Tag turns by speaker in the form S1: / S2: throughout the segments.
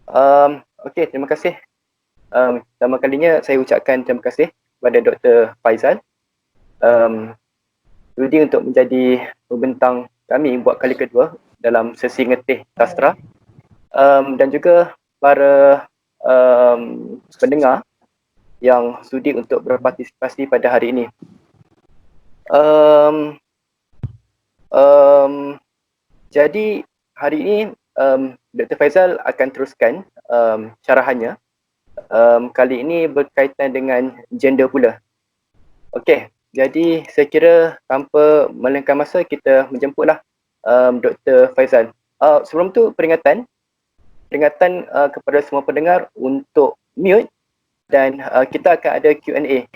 S1: Okey, terima kasih. Pertama kalinya saya ucapkan terima kasih kepada Dr. Faizal sudi untuk menjadi pembentang kami buat kali kedua dalam sesi ngetih sastra, dan juga para pendengar yang sudi untuk berpartisipasi pada hari ini. Jadi hari ini Dr. Faizal akan teruskan syarahannya. Kali ini berkaitan dengan gender pula. Okey, jadi saya kira tanpa melengahkan masa kita menjemputlah Dr. Faizal. Sebelum tu peringatan kepada semua pendengar untuk mute dan kita akan ada Q&A.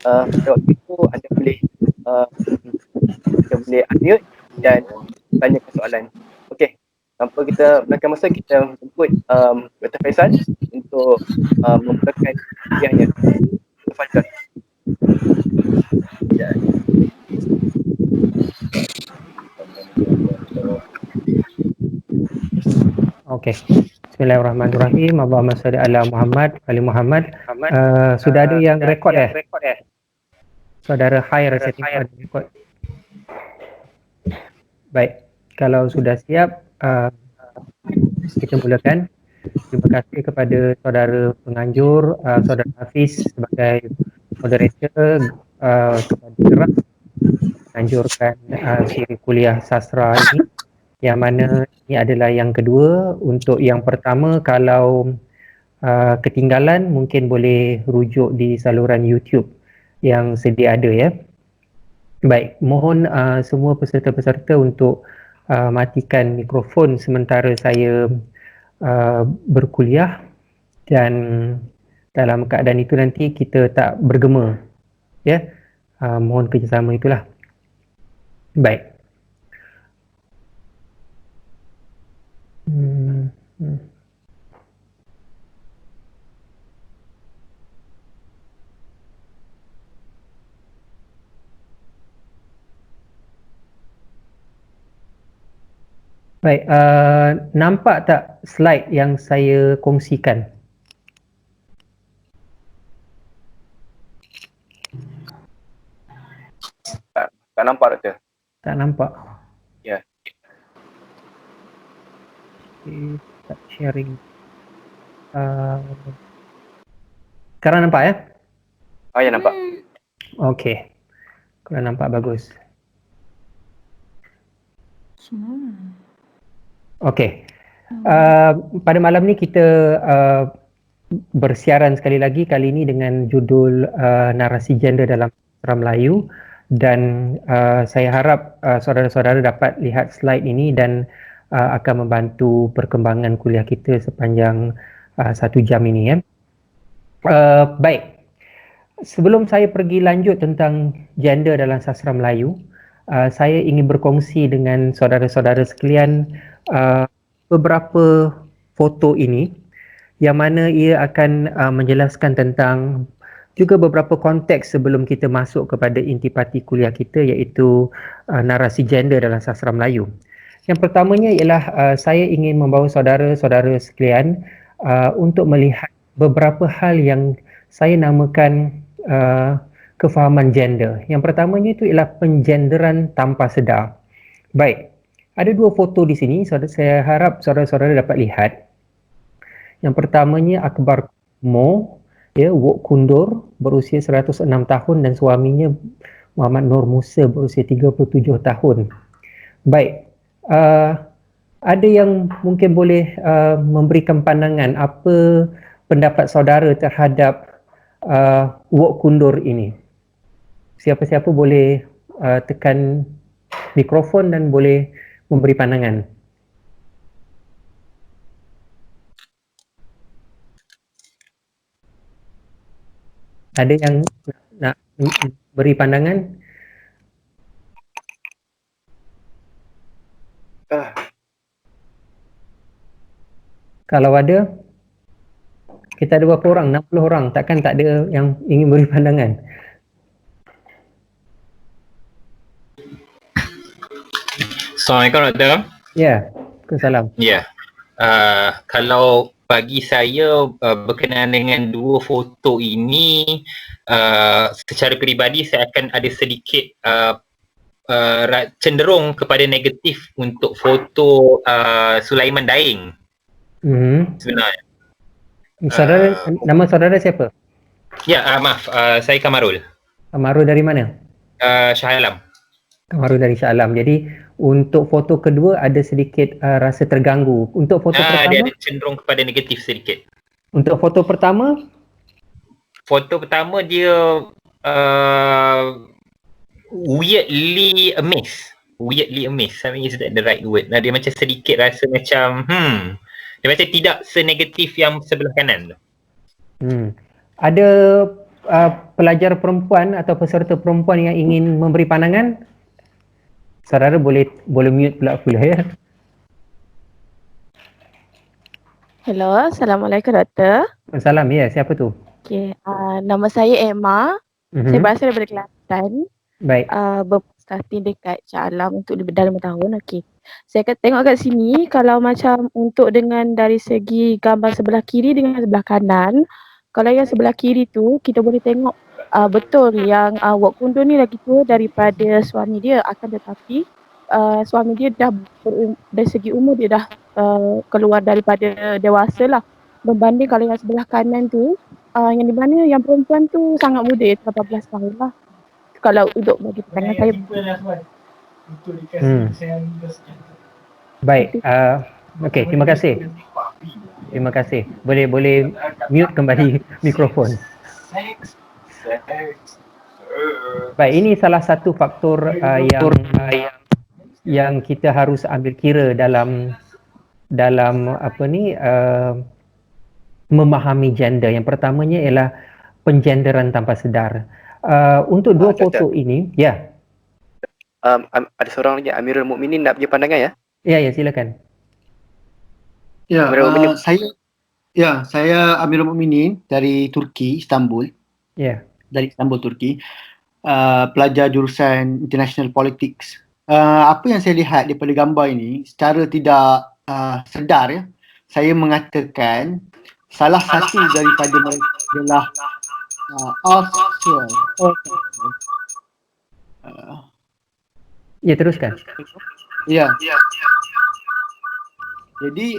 S1: Pada waktu itu anda boleh unmute dan tanyakan soalan. Okey, tanpa kita melengahkan masa kita jemput Dr. Faizal untuk memulakan kuliahnya. Dr. Faizal.
S2: Okey. Bismillahirrahmanirrahim. Allahumma salli ala Muhammad, ali Muhammad. Sudah ada yang rekod Saudara Khair, saya tengok ada rekod. Baik. Kalau sudah siap, kita mulakan. Terima kasih kepada saudara penganjur, saudara Hafiz sebagai moderator, kepada Gerak menganjurkan siri kuliah sastra ini, yang mana ini adalah yang kedua. Untuk yang pertama, kalau ketinggalan mungkin boleh rujuk di saluran YouTube yang sedia ada ya. Baik, mohon semua peserta-peserta untuk matikan mikrofon sementara saya berkuliah, dan dalam keadaan itu nanti kita tak bergema ya. Mohon kerjasama itulah. Baik. Baik, nampak tak slide yang saya kongsikan?
S1: Tak nampak, Doktor.
S2: Tak nampak?
S1: Ya.
S2: Okay, tak sharing. Sekarang nampak ya?
S1: Ya nampak.
S2: Okey. Kalau nampak bagus. Okey. Pada malam ni kita bersiaran sekali lagi, kali ini dengan judul narasi gender dalam sastra Melayu, dan saya harap saudara-saudara dapat lihat slide ini dan akan membantu perkembangan kuliah kita sepanjang 1 jam ini ya. Baik. Sebelum saya pergi lanjut tentang gender dalam sastra Melayu, saya ingin berkongsi dengan saudara-saudara sekalian beberapa foto ini, yang mana ia akan menjelaskan tentang juga beberapa konteks sebelum kita masuk kepada intipati kuliah kita, iaitu narasi gender dalam sastra Melayu. Yang pertamanya ialah saya ingin membawa saudara-saudara sekalian untuk melihat beberapa hal yang saya namakan kefahaman gender. Yang pertamanya itu ialah pengenderan tanpa sedar. Baik, ada 2 foto di sini, saya harap saudara-saudara dapat lihat. Yang pertamanya Akbar Mo, ya, Wok Kundur, berusia 106 tahun, dan suaminya Muhammad Nur Musa berusia 37 tahun. Baik, ada yang mungkin boleh memberikan pandangan apa pendapat saudara terhadap Wok Kundur ini? Siapa-siapa boleh tekan mikrofon dan boleh memberi pandangan. Ada yang nak beri pandangan? Kalau ada, kita ada berapa orang? 60 orang. Takkan tak ada yang ingin beri pandangan?
S3: Assalamualaikum, Doktor.
S2: Ya, Waalaikumsalam.
S3: Ya. Kalau bagi saya berkenaan dengan dua foto ini, secara peribadi saya akan ada sedikit cenderung kepada negatif untuk foto Sulaiman Daeng sebenarnya.
S2: Nama saudara siapa?
S3: Ya, maaf, saya Kamarul.
S2: Kamarul dari mana?
S3: Shah Alam.
S2: Kamarul dari Shah Alam. Jadi untuk foto kedua ada sedikit rasa terganggu. Untuk foto
S3: Dia
S2: pertama?
S3: ada cenderung kepada negatif sedikit.
S2: Untuk foto pertama?
S3: Foto pertama dia weirdly amazed. Weirdly amazed. I mean, is that the right word? Dia macam sedikit rasa macam dia macam tidak senegatif yang sebelah kanan tu.
S2: Ada pelajar perempuan atau peserta perempuan yang ingin memberi pandangan? Saudara boleh mute pula ya.
S4: Hello, Assalamualaikum Doktor.
S2: Salam, ya, siapa tu?
S4: Okay, nama saya Emma. Saya berasal daripada Kelantan.
S2: Baik.
S4: Berpuskasting dekat Shah Alam untuk lebih dari 5 tahun. Okay. Saya akan tengok kat sini kalau macam untuk dengan dari segi gambar sebelah kiri dengan sebelah kanan. Kalau yang sebelah kiri tu kita boleh tengok betul yang Wok Kundor ni lagi tua daripada suami dia, akan tetapi suami dia dah dari segi umur dia dah keluar daripada dewasa lah, berbanding kalau yang sebelah kanan tu yang di mana yang perempuan tu sangat muda, 18 tahun lah kalau untuk bagi pandangan saya.
S2: Baik, okey, terima kasih. Boleh mute kembali mikrofon. Baik, ini salah satu faktor yang kita harus ambil kira dalam memahami gender. Yang pertamanya ialah pengenderan tanpa sedar. Untuk dua foto ini, ya.
S1: Ada seorang lagi, Amirul Mukminin, nak punya pandangan ya?
S2: Ya, silakan.
S5: Ya, saya Amirul Mukminin dari Turki, Istanbul.
S2: Ya.
S5: Dari Istanbul, Turki. Pelajar jurusan International Politics. Apa yang saya lihat daripada gambar ini, secara tidak sedar ya, saya mengatakan salah satu daripada mereka adalah asexual.
S2: Ya, teruskan.
S5: Ya. Jadi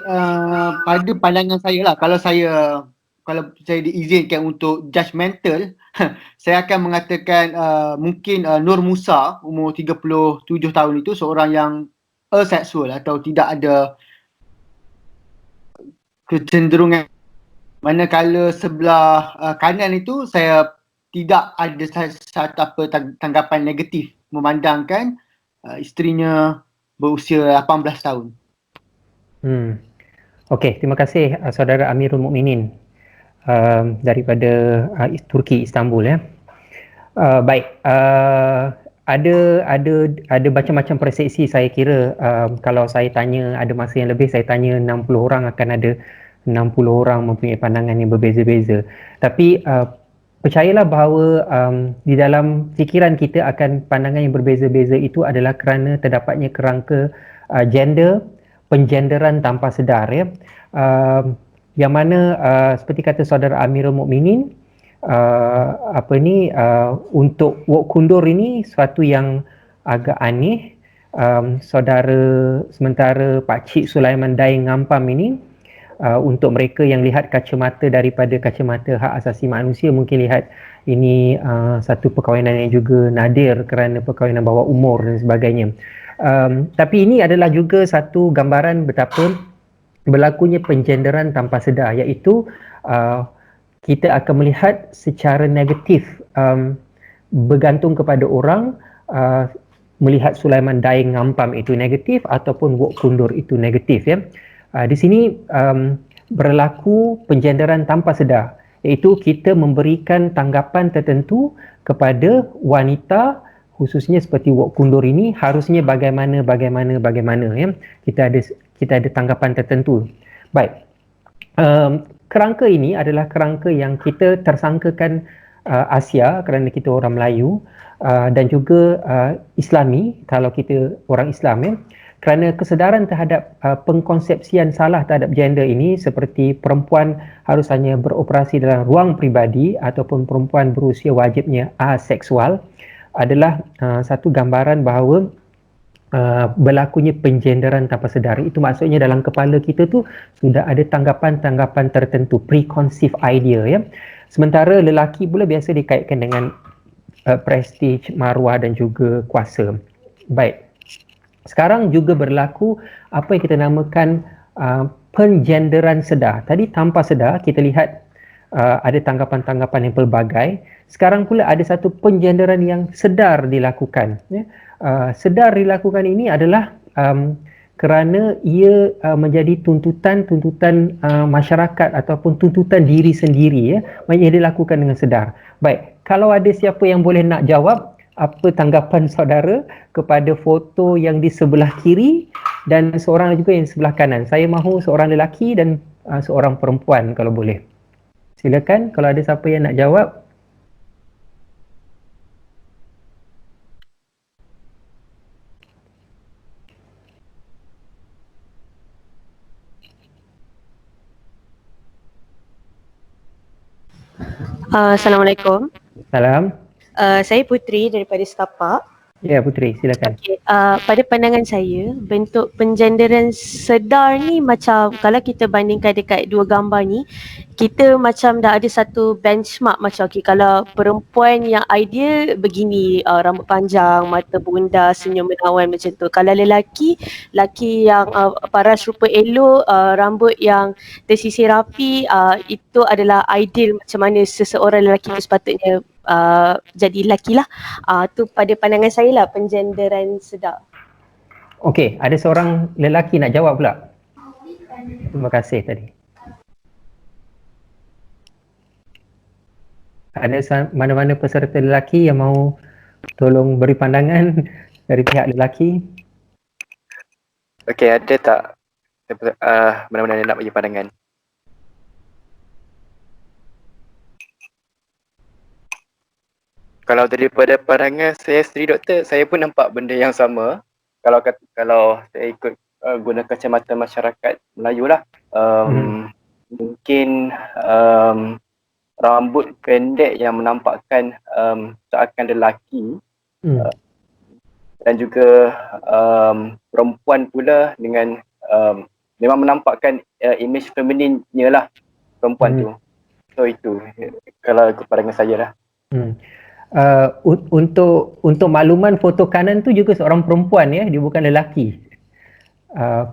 S5: pada pandangan saya lah, kalau saya diizinkan untuk judgemental, saya akan mengatakan mungkin Nur Musa umur 37 tahun itu seorang yang asexual atau tidak ada kecenderungan, manakala sebelah kanan itu saya tidak ada satu tanggapan negatif memandangkan isterinya berusia 18 tahun.
S2: Okey, terima kasih saudara Amirul Mukminin daripada Turki, Istanbul ya. Baik, ada macam-macam persepsi. Saya kira kalau saya tanya, ada masa yang lebih, saya tanya 60 orang, akan ada 60 orang mempunyai pandangan yang berbeza-beza. Tapi percayalah bahawa di dalam fikiran kita akan pandangan yang berbeza-beza itu adalah kerana terdapatnya kerangka gender, pengenderan tanpa sedar ya. Yang mana seperti kata saudara Amirul Mukminin, untuk Wok Kundor ini suatu yang agak aneh. Sementara Pakcik Sulaiman Daeng Ngampam ini, untuk mereka yang lihat kacamata daripada kacamata hak asasi manusia, mungkin lihat ini satu perkahwinan yang juga nadir kerana perkahwinan bawah umur dan sebagainya. Tapi ini adalah juga satu gambaran betapa berlakunya pengenderan tanpa sedar, iaitu kita akan melihat secara negatif, bergantung kepada orang melihat Sulaiman Daeng Ngampam itu negatif ataupun Wok Kundor itu negatif ya. Di sini berlaku pengenderan tanpa sedar, iaitu kita memberikan tanggapan tertentu kepada wanita, khususnya seperti Wok Kundor ini harusnya bagaimana ya. Kita ada tanggapan tertentu. Baik. Kerangka ini adalah kerangka yang kita tersangkakan Asia kerana kita orang Melayu, dan juga Islami kalau kita orang Islam ya. kerana kesedaran terhadap pengkonsepsian salah terhadap gender ini, seperti perempuan harus hanya beroperasi dalam ruang peribadi ataupun perempuan berusia wajibnya aseksual, adalah satu gambaran bahawa berlakunya pengenderan tanpa sedar. Itu maksudnya dalam kepala kita tu sudah ada tanggapan-tanggapan tertentu, preconceived idea, ya. Sementara lelaki pula biasa dikaitkan dengan prestige, maruah dan juga kuasa. Baik. Sekarang juga berlaku apa yang kita namakan pengenderan sedar. Tadi tanpa sedar kita lihat ada tanggapan-tanggapan yang pelbagai. Sekarang pula ada satu pengenderan yang sedar dilakukan. Ya. Sedar dilakukan ini adalah kerana ia menjadi tuntutan masyarakat ataupun tuntutan diri sendiri, ya. Maksudnya dilakukan dengan sedar. Baik, kalau ada siapa yang boleh nak jawab apa tanggapan saudara kepada foto yang di sebelah kiri dan seorang juga yang sebelah kanan. Saya mahu seorang lelaki dan seorang perempuan kalau boleh. Silakan kalau ada siapa yang nak jawab.
S6: Assalamualaikum.
S2: Salam.
S6: Saya Putri daripada Setapak.
S2: Ya, Putri, silakan.
S6: Okay. Pada pandangan saya, bentuk pengenderan sedar ni macam kalau kita bandingkan dekat dua gambar ni, kita macam dah ada satu benchmark macam okay, kalau perempuan yang ideal begini, rambut panjang, mata bunda, senyum menawan macam tu. Kalau lelaki yang paras rupa elok, rambut yang tersisir rapi, itu adalah ideal macam mana seseorang lelaki itu sepatutnya jadi lelaki lah. Tu pada pandangan saya lah pengenderan sedar.
S2: Okey, ada seorang lelaki nak jawab pula. Terima kasih tadi. Ada mana-mana peserta lelaki yang mahu tolong beri pandangan dari pihak lelaki?
S1: Okey, ada tak mana-mana yang nak bagi pandangan? Kalau daripada pandangan saya sendiri, doktor, saya pun nampak benda yang sama. Kalau saya ikut guna kacamata masyarakat Melayu lah, mungkin rambut pendek yang menampakkan seakan lelaki, dan juga perempuan pula dengan memang menampakkan image femininnya lah perempuan tu. So itu kalau ikut pandangan saya lah.
S2: Untuk makluman, foto kanan tu juga seorang perempuan, ya, dia bukan lelaki.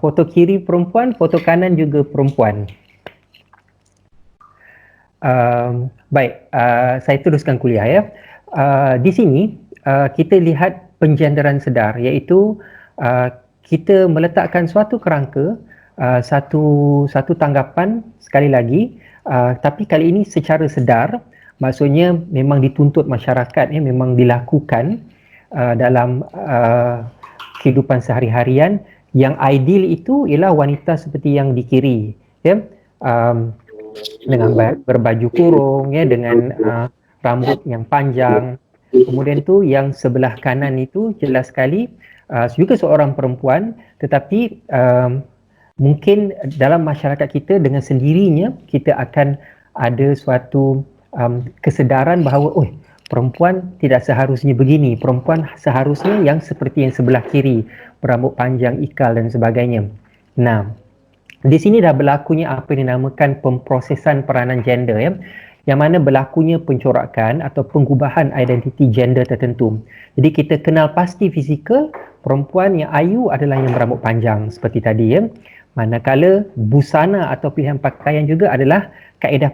S2: Foto kiri perempuan, foto kanan juga perempuan. Baik, saya teruskan kuliah, ya. Di sini kita lihat pengenderan sedar, iaitu kita meletakkan suatu kerangka, satu tanggapan sekali lagi, tapi kali ini secara sedar. Maksudnya memang dituntut masyarakat, ya, memang dilakukan dalam kehidupan sehari-harian. Yang ideal itu ialah wanita seperti yang di kiri, ya, dengan berbaju kurung, ya, dengan rambut yang panjang. Kemudian tu yang sebelah kanan itu jelas sekali juga seorang perempuan, tetapi mungkin dalam masyarakat kita dengan sendirinya kita akan ada suatu kesedaran bahawa perempuan tidak seharusnya begini, perempuan seharusnya yang seperti yang sebelah kiri, berambut panjang, ikal dan sebagainya. Nah, di sini dah berlakunya apa yang dinamakan pemprosesan peranan gender, ya, yang mana berlakunya pencorakan atau pengubahan identiti gender tertentu. Jadi kita kenal pasti fizikal, perempuan yang ayu adalah yang berambut panjang seperti tadi, ya. Manakala busana atau pilihan pakaian juga adalah kaedah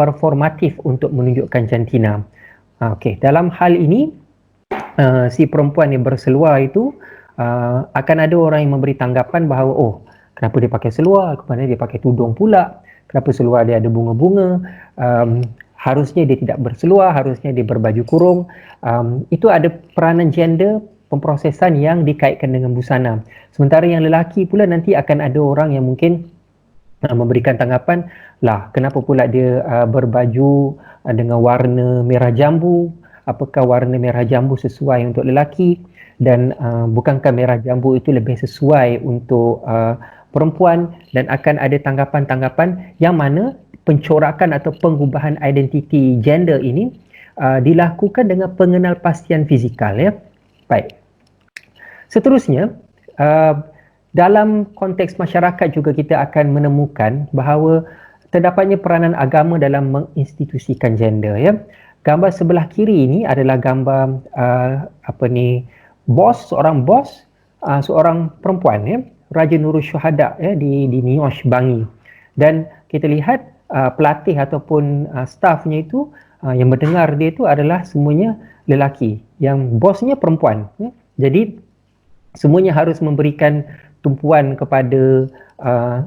S2: performatif untuk menunjukkan jantina. Okey, dalam hal ini si perempuan yang berseluar itu akan ada orang yang memberi tanggapan bahawa kenapa dia pakai seluar, kenapa dia pakai tudung pula, kenapa seluar dia ada bunga-bunga, harusnya dia tidak berseluar, harusnya dia berbaju kurung. Itu ada peranan gender, pemprosesan yang dikaitkan dengan busana. Sementara yang lelaki pula nanti akan ada orang yang mungkin memberikan tanggapan, lah kenapa pula dia berbaju dengan warna merah jambu, apakah warna merah jambu sesuai untuk lelaki dan bukankah merah jambu itu lebih sesuai untuk perempuan, dan akan ada tanggapan-tanggapan yang mana pencorakan atau pengubahan identiti gender ini dilakukan dengan pengenalpastian fizikal, ya. Baik. Seterusnya, dalam konteks masyarakat juga kita akan menemukan bahawa terdapatnya peranan agama dalam menginstitusikan gender, ya. Gambar sebelah kiri ini adalah gambar seorang bos, seorang perempuan, ya, Raja Nurul Syuhada, ya, di Miosh, Bangi. Dan kita lihat pelatih ataupun stafnya itu yang mendengar dia itu adalah semuanya lelaki, yang bosnya perempuan, ya. Jadi semuanya harus memberikan tumpuan kepada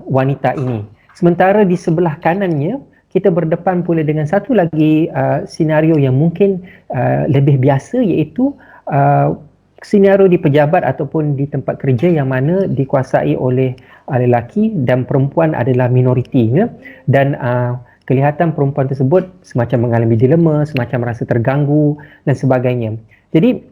S2: wanita ini. Sementara di sebelah kanannya kita berdepan pula dengan satu lagi senario yang mungkin lebih biasa, iaitu senario di pejabat ataupun di tempat kerja yang mana dikuasai oleh lelaki dan perempuan adalah minoriti, ya? Dan kelihatan perempuan tersebut semacam mengalami dilema, semacam rasa terganggu dan sebagainya. Jadi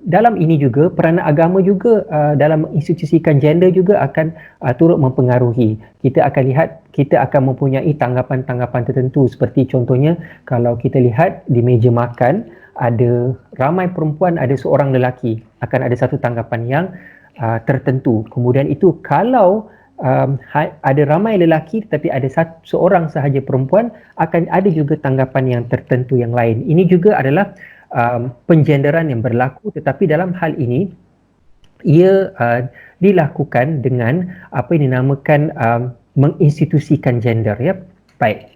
S2: dalam ini juga peranan agama juga dalam institusikan gender juga akan turut mempengaruhi. Kita akan lihat, kita akan mempunyai tanggapan-tanggapan tertentu, seperti contohnya kalau kita lihat di meja makan ada ramai perempuan, ada seorang lelaki, akan ada satu tanggapan yang tertentu. Kemudian itu kalau ada ramai lelaki tetapi ada seorang sahaja perempuan, akan ada juga tanggapan yang tertentu yang lain. Ini juga adalah pengenderan yang berlaku, tetapi dalam hal ini ia dilakukan dengan apa yang dinamakan menginstitusikan gender, ya. Baik.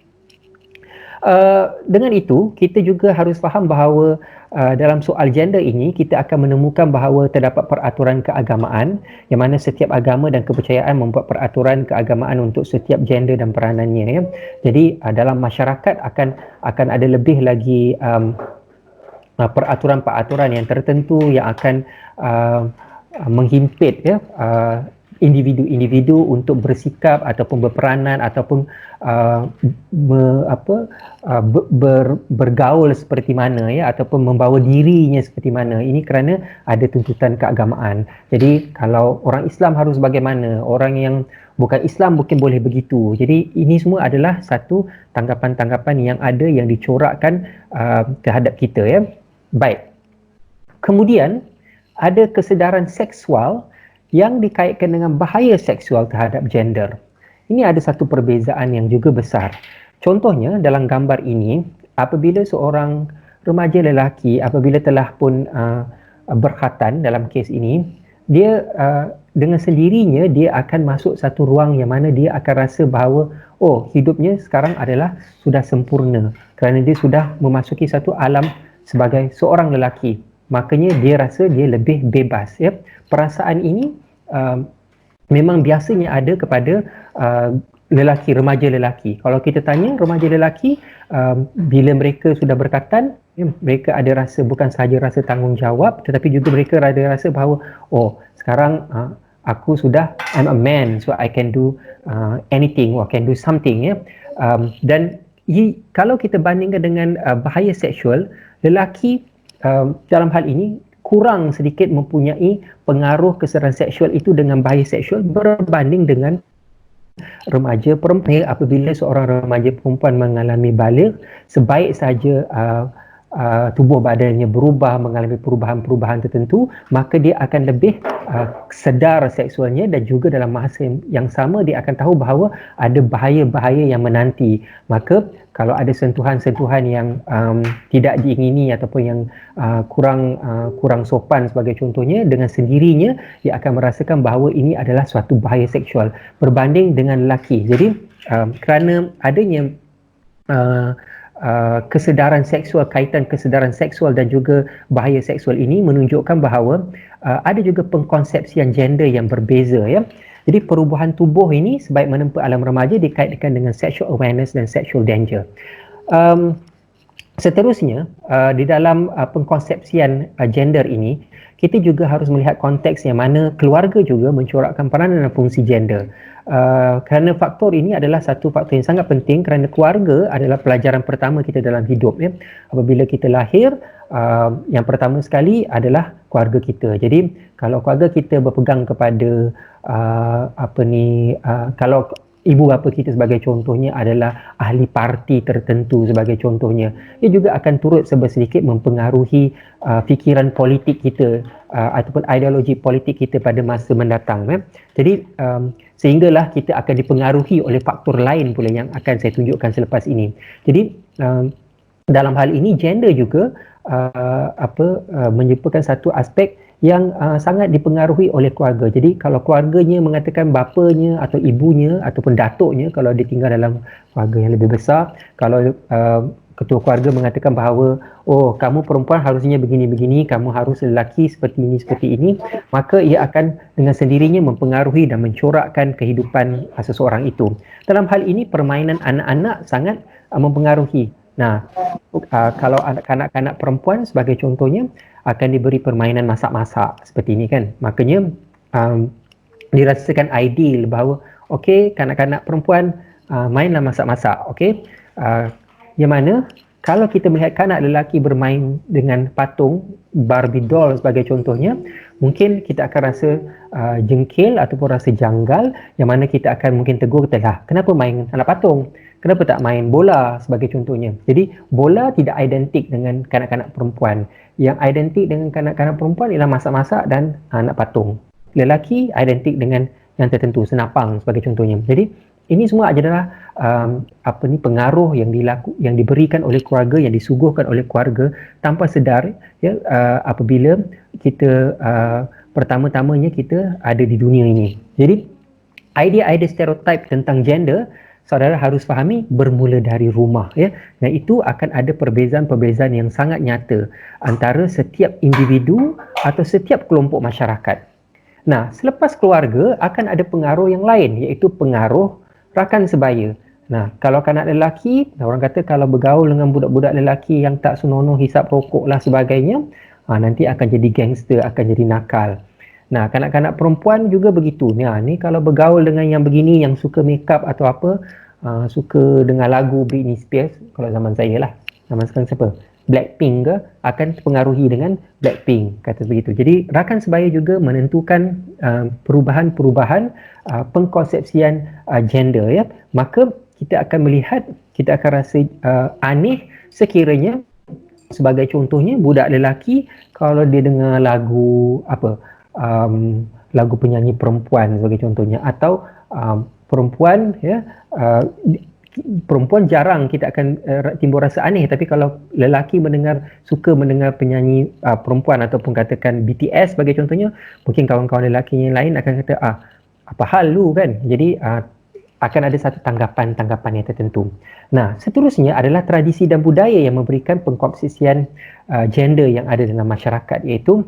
S2: Dengan itu, kita juga harus faham bahawa dalam soal gender ini, kita akan menemukan bahawa terdapat peraturan keagamaan yang mana setiap agama dan kepercayaan membuat peraturan keagamaan untuk setiap gender dan peranannya, ya. Jadi dalam masyarakat akan ada lebih lagi peraturan-peraturan yang tertentu yang akan menghimpit, ya, individu-individu untuk bersikap ataupun berperanan ataupun bergaul seperti mana, ya, ataupun membawa dirinya seperti mana. Ini kerana ada tuntutan keagamaan. Jadi kalau orang Islam harus bagaimana, orang yang bukan Islam mungkin boleh begitu. Jadi ini semua adalah satu tanggapan-tanggapan yang ada yang dicorakkan terhadap kita, ya. Baik. Kemudian ada kesedaran seksual yang dikaitkan dengan bahaya seksual terhadap gender. Ini ada satu perbezaan yang juga besar. Contohnya dalam gambar ini, apabila seorang remaja lelaki apabila telah pun berkhatan dalam kes ini, dia dengan sendirinya dia akan masuk satu ruang yang mana dia akan rasa bahawa hidupnya sekarang adalah sudah sempurna kerana dia sudah memasuki satu alam sebagai seorang lelaki. Makanya dia rasa dia lebih bebas, ya. Perasaan ini memang biasanya ada kepada lelaki, remaja lelaki. Kalau kita tanya remaja lelaki, bila mereka sudah berkhatan, ya, mereka ada rasa, bukan sahaja rasa tanggungjawab, tetapi juga mereka ada rasa bahawa sekarang aku sudah, I'm a man, so I can do anything or I can do something, ya. Dan kalau kita bandingkan dengan bahaya seksual, lelaki dalam hal ini kurang sedikit mempunyai pengaruh kesedaran seksual itu dengan bahaya seksual berbanding dengan remaja perempuan. Apabila seorang remaja perempuan mengalami baligh, sebaik saja tubuh badannya berubah, mengalami perubahan-perubahan tertentu, maka dia akan lebih sedar seksualnya, dan juga dalam masa yang sama dia akan tahu bahawa ada bahaya-bahaya yang menanti. Maka kalau ada sentuhan-sentuhan yang tidak diingini ataupun yang kurang sopan sebagai contohnya, dengan sendirinya dia akan merasakan bahawa ini adalah suatu bahaya seksual berbanding dengan lelaki. Jadi kerana adanya kesedaran seksual, kaitan kesedaran seksual dan juga bahaya seksual ini menunjukkan bahawa ada juga pengkonsepsian gender yang berbeza, ya. Jadi perubahan tubuh ini sebaik menempuh alam remaja dikaitkan dengan sexual awareness dan sexual danger. Seterusnya, di dalam pengkonsepsian gender ini, kita juga harus melihat konteks yang mana keluarga juga mencorakkan peranan dan fungsi gender. Kerana faktor ini adalah satu faktor yang sangat penting kerana keluarga adalah pelajaran pertama kita dalam hidup ya. Apabila kita lahir, yang pertama sekali adalah keluarga kita. Jadi kalau keluarga kita berpegang kepada kalau ibu bapa kita sebagai contohnya adalah ahli parti tertentu sebagai contohnya, ia juga akan turut sedikit mempengaruhi fikiran politik kita ataupun ideologi politik kita pada masa mendatang. Jadi sehinggalah kita akan dipengaruhi oleh faktor lain pula yang akan saya tunjukkan selepas ini. Jadi dalam hal ini gender juga menyuppahkan satu aspek yang sangat dipengaruhi oleh keluarga. Jadi kalau keluarganya mengatakan bapanya atau ibunya ataupun datuknya kalau dia tinggal dalam keluarga yang lebih besar, kalau ketua keluarga mengatakan bahawa oh kamu perempuan harusnya begini-begini, kamu harus lelaki seperti ini, maka ia akan dengan sendirinya mempengaruhi dan mencorakkan kehidupan seseorang itu. Dalam hal ini permainan anak-anak sangat mempengaruhi. Nah, kalau kanak-kanak perempuan sebagai contohnya akan diberi permainan masak-masak seperti ini kan. Makanya dirasakan ideal bahawa okey, kanak-kanak perempuan mainlah masak-masak, okey. Yang mana kalau kita melihat kanak lelaki bermain dengan patung Barbie doll sebagai contohnya, mungkin kita akan rasa jengkel ataupun rasa janggal, yang mana kita akan mungkin tegur, lah kenapa main anak patung? Kenapa tak main bola sebagai contohnya? Jadi bola tidak identik dengan kanak-kanak perempuan. Yang identik dengan kanak-kanak perempuan ialah masak-masak dan anak patung. Lelaki identik dengan yang tertentu, senapang sebagai contohnya. Jadi ini semua adalah pengaruh yang diberikan oleh keluarga, yang disuguhkan oleh keluarga tanpa sedar ya, apabila kita pertama-tamanya kita ada di dunia ini. Jadi idea-idea stereotip tentang gender, saudara harus fahami bermula dari rumah ya. Dan itu akan ada perbezaan-perbezaan yang sangat nyata antara setiap individu atau setiap kelompok masyarakat. Nah, selepas keluarga akan ada pengaruh yang lain, iaitu pengaruh rakan sebaya. Nah, kalau kanak lelaki, orang kata kalau bergaul dengan budak-budak lelaki yang tak senonoh, hisap rokok lah sebagainya, nanti akan jadi gangster, akan jadi nakal. Nah, kanak-kanak perempuan juga begitu. Ni kalau bergaul dengan yang begini, yang suka make up atau apa, suka dengar lagu Britney Spears, kalau zaman saya lah. Zaman sekarang siapa? Blackpink ke, akan terpengaruhi dengan Blackpink, kata begitu. Jadi rakan sebaya juga menentukan perubahan-perubahan pengkonsepsian gender ya. Maka kita akan melihat, kita akan rasa aneh sekiranya sebagai contohnya budak lelaki kalau dia dengar lagu lagu penyanyi perempuan sebagai contohnya, atau perempuan ya, perempuan jarang kita akan timbul rasa aneh, tapi kalau lelaki suka mendengar penyanyi perempuan ataupun katakan BTS sebagai contohnya, mungkin kawan-kawan lelaki yang lain akan kata apa hal lu kan. Jadi akan ada satu tanggapan yang tertentu. Nah, seterusnya adalah tradisi dan budaya yang memberikan pengkonsepsian gender yang ada dalam masyarakat, iaitu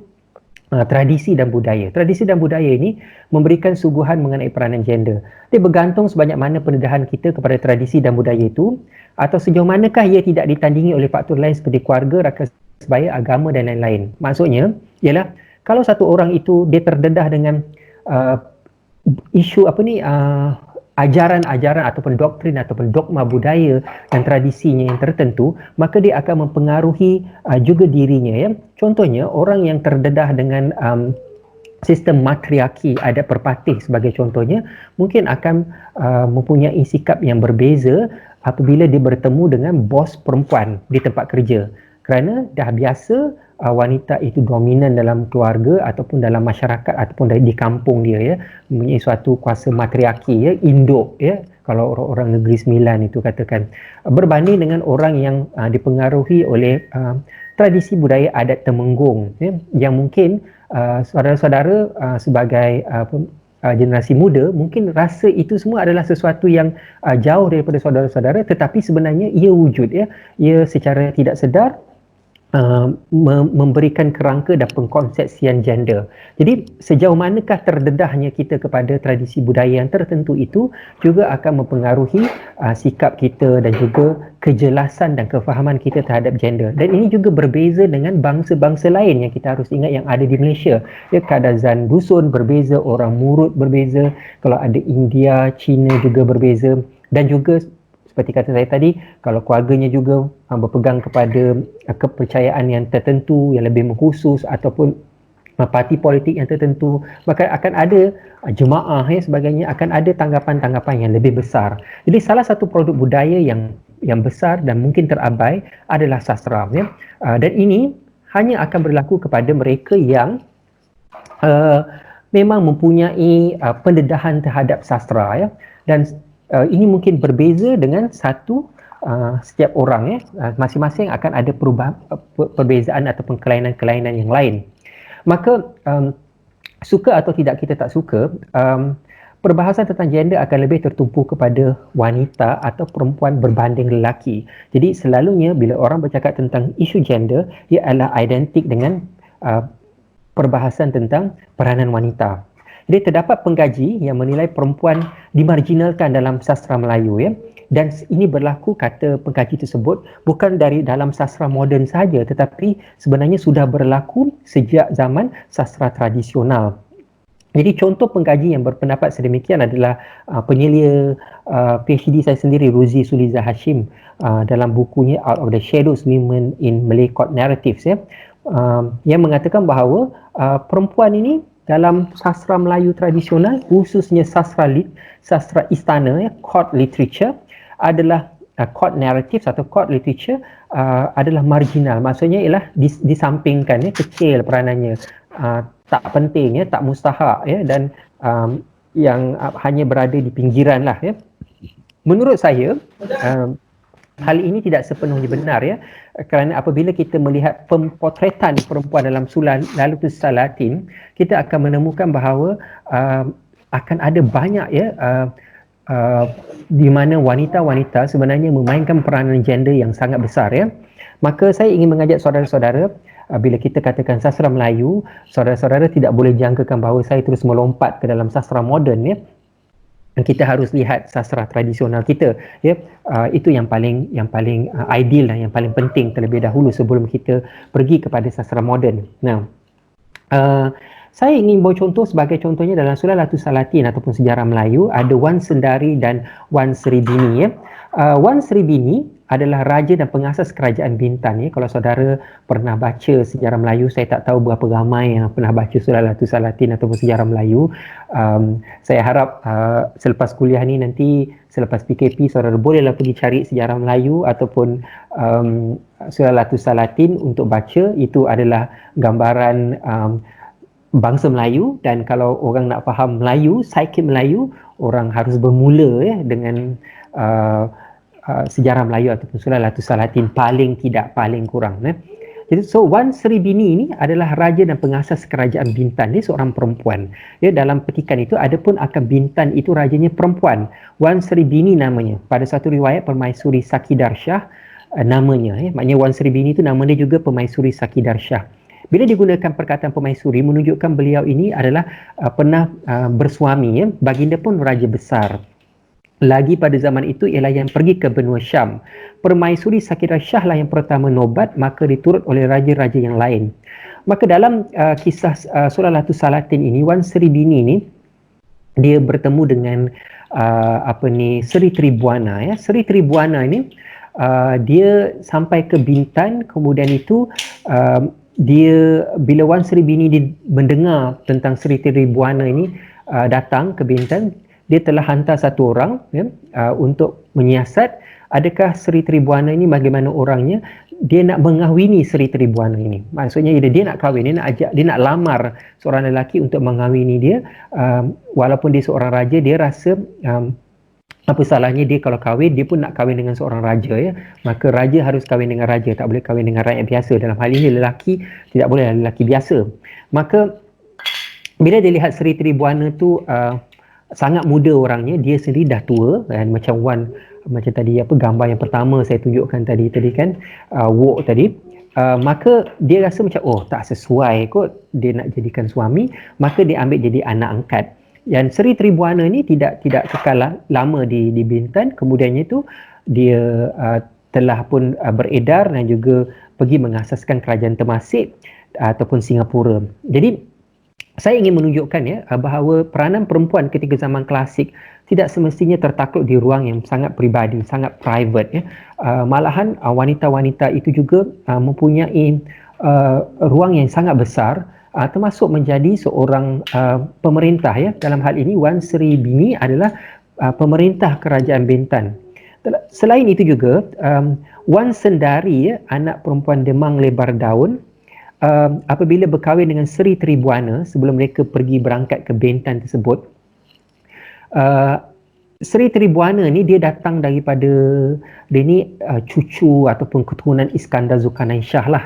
S2: tradisi dan budaya. Tradisi dan budaya ini memberikan suguhan mengenai peranan gender. Dia bergantung sebanyak mana pendedahan kita kepada tradisi dan budaya itu, atau sejauh manakah ia tidak ditandingi oleh faktor lain seperti keluarga, rakan sebaya, agama dan lain-lain. Maksudnya ialah kalau satu orang itu dia terdedah dengan isu ajaran-ajaran ataupun doktrin ataupun dogma budaya dan tradisinya yang tertentu, maka dia akan mempengaruhi juga dirinya ya. Contohnya orang yang terdedah dengan sistem matriarki, adat perpatih sebagai contohnya, mungkin akan mempunyai sikap yang berbeza apabila dia bertemu dengan bos perempuan di tempat kerja, kerana dah biasa wanita itu dominan dalam keluarga ataupun dalam masyarakat ataupun di kampung dia ya, mempunyai suatu kuasa matriarki ya, induk ya, kalau orang Negeri Sembilan itu katakan, berbanding dengan orang yang dipengaruhi oleh tradisi budaya adat Temenggung ya, yang mungkin saudara-saudara sebagai generasi muda mungkin rasa itu semua adalah sesuatu yang jauh daripada saudara-saudara, tetapi sebenarnya ia wujud ya, ia secara tidak sedar memberikan kerangka dan pengkonsepsian gender. Jadi sejauh manakah terdedahnya kita kepada tradisi budaya yang tertentu itu juga akan mempengaruhi sikap kita dan juga kejelasan dan kefahaman kita terhadap gender. Dan ini juga berbeza dengan bangsa-bangsa lain yang kita harus ingat yang ada di Malaysia. Ya, kadazan dusun berbeza, orang Murut berbeza, kalau ada India, China juga berbeza, dan juga seperti kata saya tadi, kalau keluarganya juga berpegang kepada kepercayaan yang tertentu, yang lebih mengkhusus ataupun parti politik yang tertentu, maka akan ada jemaah sebagainya, akan ada tanggapan-tanggapan yang lebih besar. Jadi salah satu produk budaya yang besar dan mungkin terabai adalah sastra, ya. Dan ini hanya akan berlaku kepada mereka yang memang mempunyai pendedahan terhadap sastra, ya. Dan ini mungkin berbeza dengan setiap orang, ya. Masing-masing akan ada perbezaan ataupun kelainan-kelainan yang lain. Maka suka atau tidak kita tak suka, perbahasan tentang gender akan lebih tertumpu kepada wanita atau perempuan berbanding lelaki. Jadi selalunya bila orang bercakap tentang isu gender, ia adalah identik dengan perbahasan tentang peranan wanita. Jadi terdapat pengkaji yang menilai perempuan dimarginalkan dalam sastra Melayu, ya. Dan ini berlaku, kata pengkaji tersebut, bukan dari dalam sastra moden sahaja, tetapi sebenarnya sudah berlaku sejak zaman sastra tradisional. Jadi contoh pengkaji yang berpendapat sedemikian adalah penyelia PhD saya sendiri, Ruzi Suliza Hashim, dalam bukunya Out of the Shadows, Women in Malay Court Narratives, ya, yang mengatakan bahawa perempuan ini dalam sastra Melayu tradisional, khususnya sastra istana, ya, court literature, adalah court narratives atau court literature adalah marginal. Maksudnya ialah disampingkan, ya, kecil peranannya, tak penting, ya, tak mustahak, ya, dan yang hanya berada di pinggiran lah, ya. Menurut saya hal ini tidak sepenuhnya benar, ya, kerana apabila kita melihat pemotretan perempuan dalam Lalutusah Latin, kita akan menemukan bahawa akan ada banyak, ya, di mana wanita-wanita sebenarnya memainkan peranan gender yang sangat besar, ya. Maka saya ingin mengajak saudara-saudara, bila kita katakan sastra Melayu, saudara-saudara tidak boleh jangkakan bahawa saya terus melompat ke dalam sastra moden, ya. Kita harus lihat sastra tradisional kita, ya. Itu yang paling ideal dan yang paling penting terlebih dahulu sebelum kita pergi kepada sastra moden. Nah, saya ingin bawa contoh, sebagai contohnya dalam Surah Latusah Latin ataupun sejarah Melayu, ada Wan Sendari dan Wan Seribini, ya. Wan Seribini adalah raja dan pengasas kerajaan Bintan, ya. Kalau saudara pernah baca sejarah Melayu, saya tak tahu berapa ramai yang pernah baca Surah Latusah Latin ataupun sejarah Melayu. Saya harap selepas kuliah ni nanti, selepas PKP, saudara bolehlah pergi cari sejarah Melayu ataupun Surah Latusah Latin untuk baca. Itu adalah gambaran bangsa Melayu, dan kalau orang nak faham Melayu, psyche Melayu, orang harus bermula, ya, dengan sejarah Melayu ataupun Surah Latusah Latin, paling tidak, paling kurang, ya. Jadi Wan Seribini ini adalah raja dan pengasas kerajaan Bintan. Dia seorang perempuan, ya. Dalam petikan itu ada pun akan Bintan itu rajanya perempuan, Wan Seribini namanya. Pada satu riwayat Permaisuri Sakidarsyah namanya, ya. Maknanya Wan Seribini itu nama dia juga Permaisuri Sakidarsyah. Bila digunakan perkataan permaisuri, menunjukkan beliau ini adalah pernah bersuami, ya. Baginda pun raja besar. Lagi pada zaman itu ialah yang pergi ke benua Syam. Permaisuri Sakidarsyah lah yang pertama nobat, maka diturut oleh raja-raja yang lain. Maka dalam kisah Surah Latusah Latin ini, Wan Seribini ini dia bertemu dengan Sri Tribuana, ya. Sri Tribuana ini dia sampai ke Bintan, kemudian itu bila Wan Seribini mendengar tentang Sri Tribuana ini datang ke Bintan, dia telah hantar satu orang, ya, untuk menyiasat adakah Sri Tribuana ini bagaimana orangnya. Dia nak mengahwini Sri Tribuana ini. Maksudnya dia nak kahwin, dia nak lamar seorang lelaki untuk mengahwini dia. Walaupun dia seorang raja, dia rasa apa salahnya dia kalau kahwin, dia pun nak kahwin dengan seorang raja, ya. Maka raja harus kahwin dengan raja, tak boleh kahwin dengan rakyat biasa. Dalam hal ini lelaki tidak boleh lelaki biasa. Maka bila dia lihat Sri Tribuana tu sangat muda orangnya, dia sendiri dah tua, dan macam tadi gambar yang pertama saya tunjukkan tadi kan, walk tadi, maka dia rasa macam tak sesuai kot dia nak jadikan suami, maka dia ambil jadi anak angkat. Dan Sri Tribuana ni tidak kekal lama di Bintan. Kemudiannya tu dia telah pun beredar dan juga pergi mengasaskan kerajaan Temasek ataupun Singapura. Jadi saya ingin menunjukkan bahawa peranan perempuan ketika zaman klasik tidak semestinya tertakluk di ruang yang sangat peribadi, sangat private malahan wanita-wanita itu juga mempunyai ruang yang sangat besar, termasuk menjadi seorang pemerintah dalam hal ini Wan Sri Bini adalah pemerintah kerajaan Bintan. Selain itu juga Wan Sendari anak perempuan Demang Lebar Daun apabila berkahwin dengan Sri Tribuana sebelum mereka pergi berangkat ke Bintan tersebut, Sri Tribuana ni dia datang daripada dia ni cucu ataupun keturunan Iskandar Zulkarnain Shah lah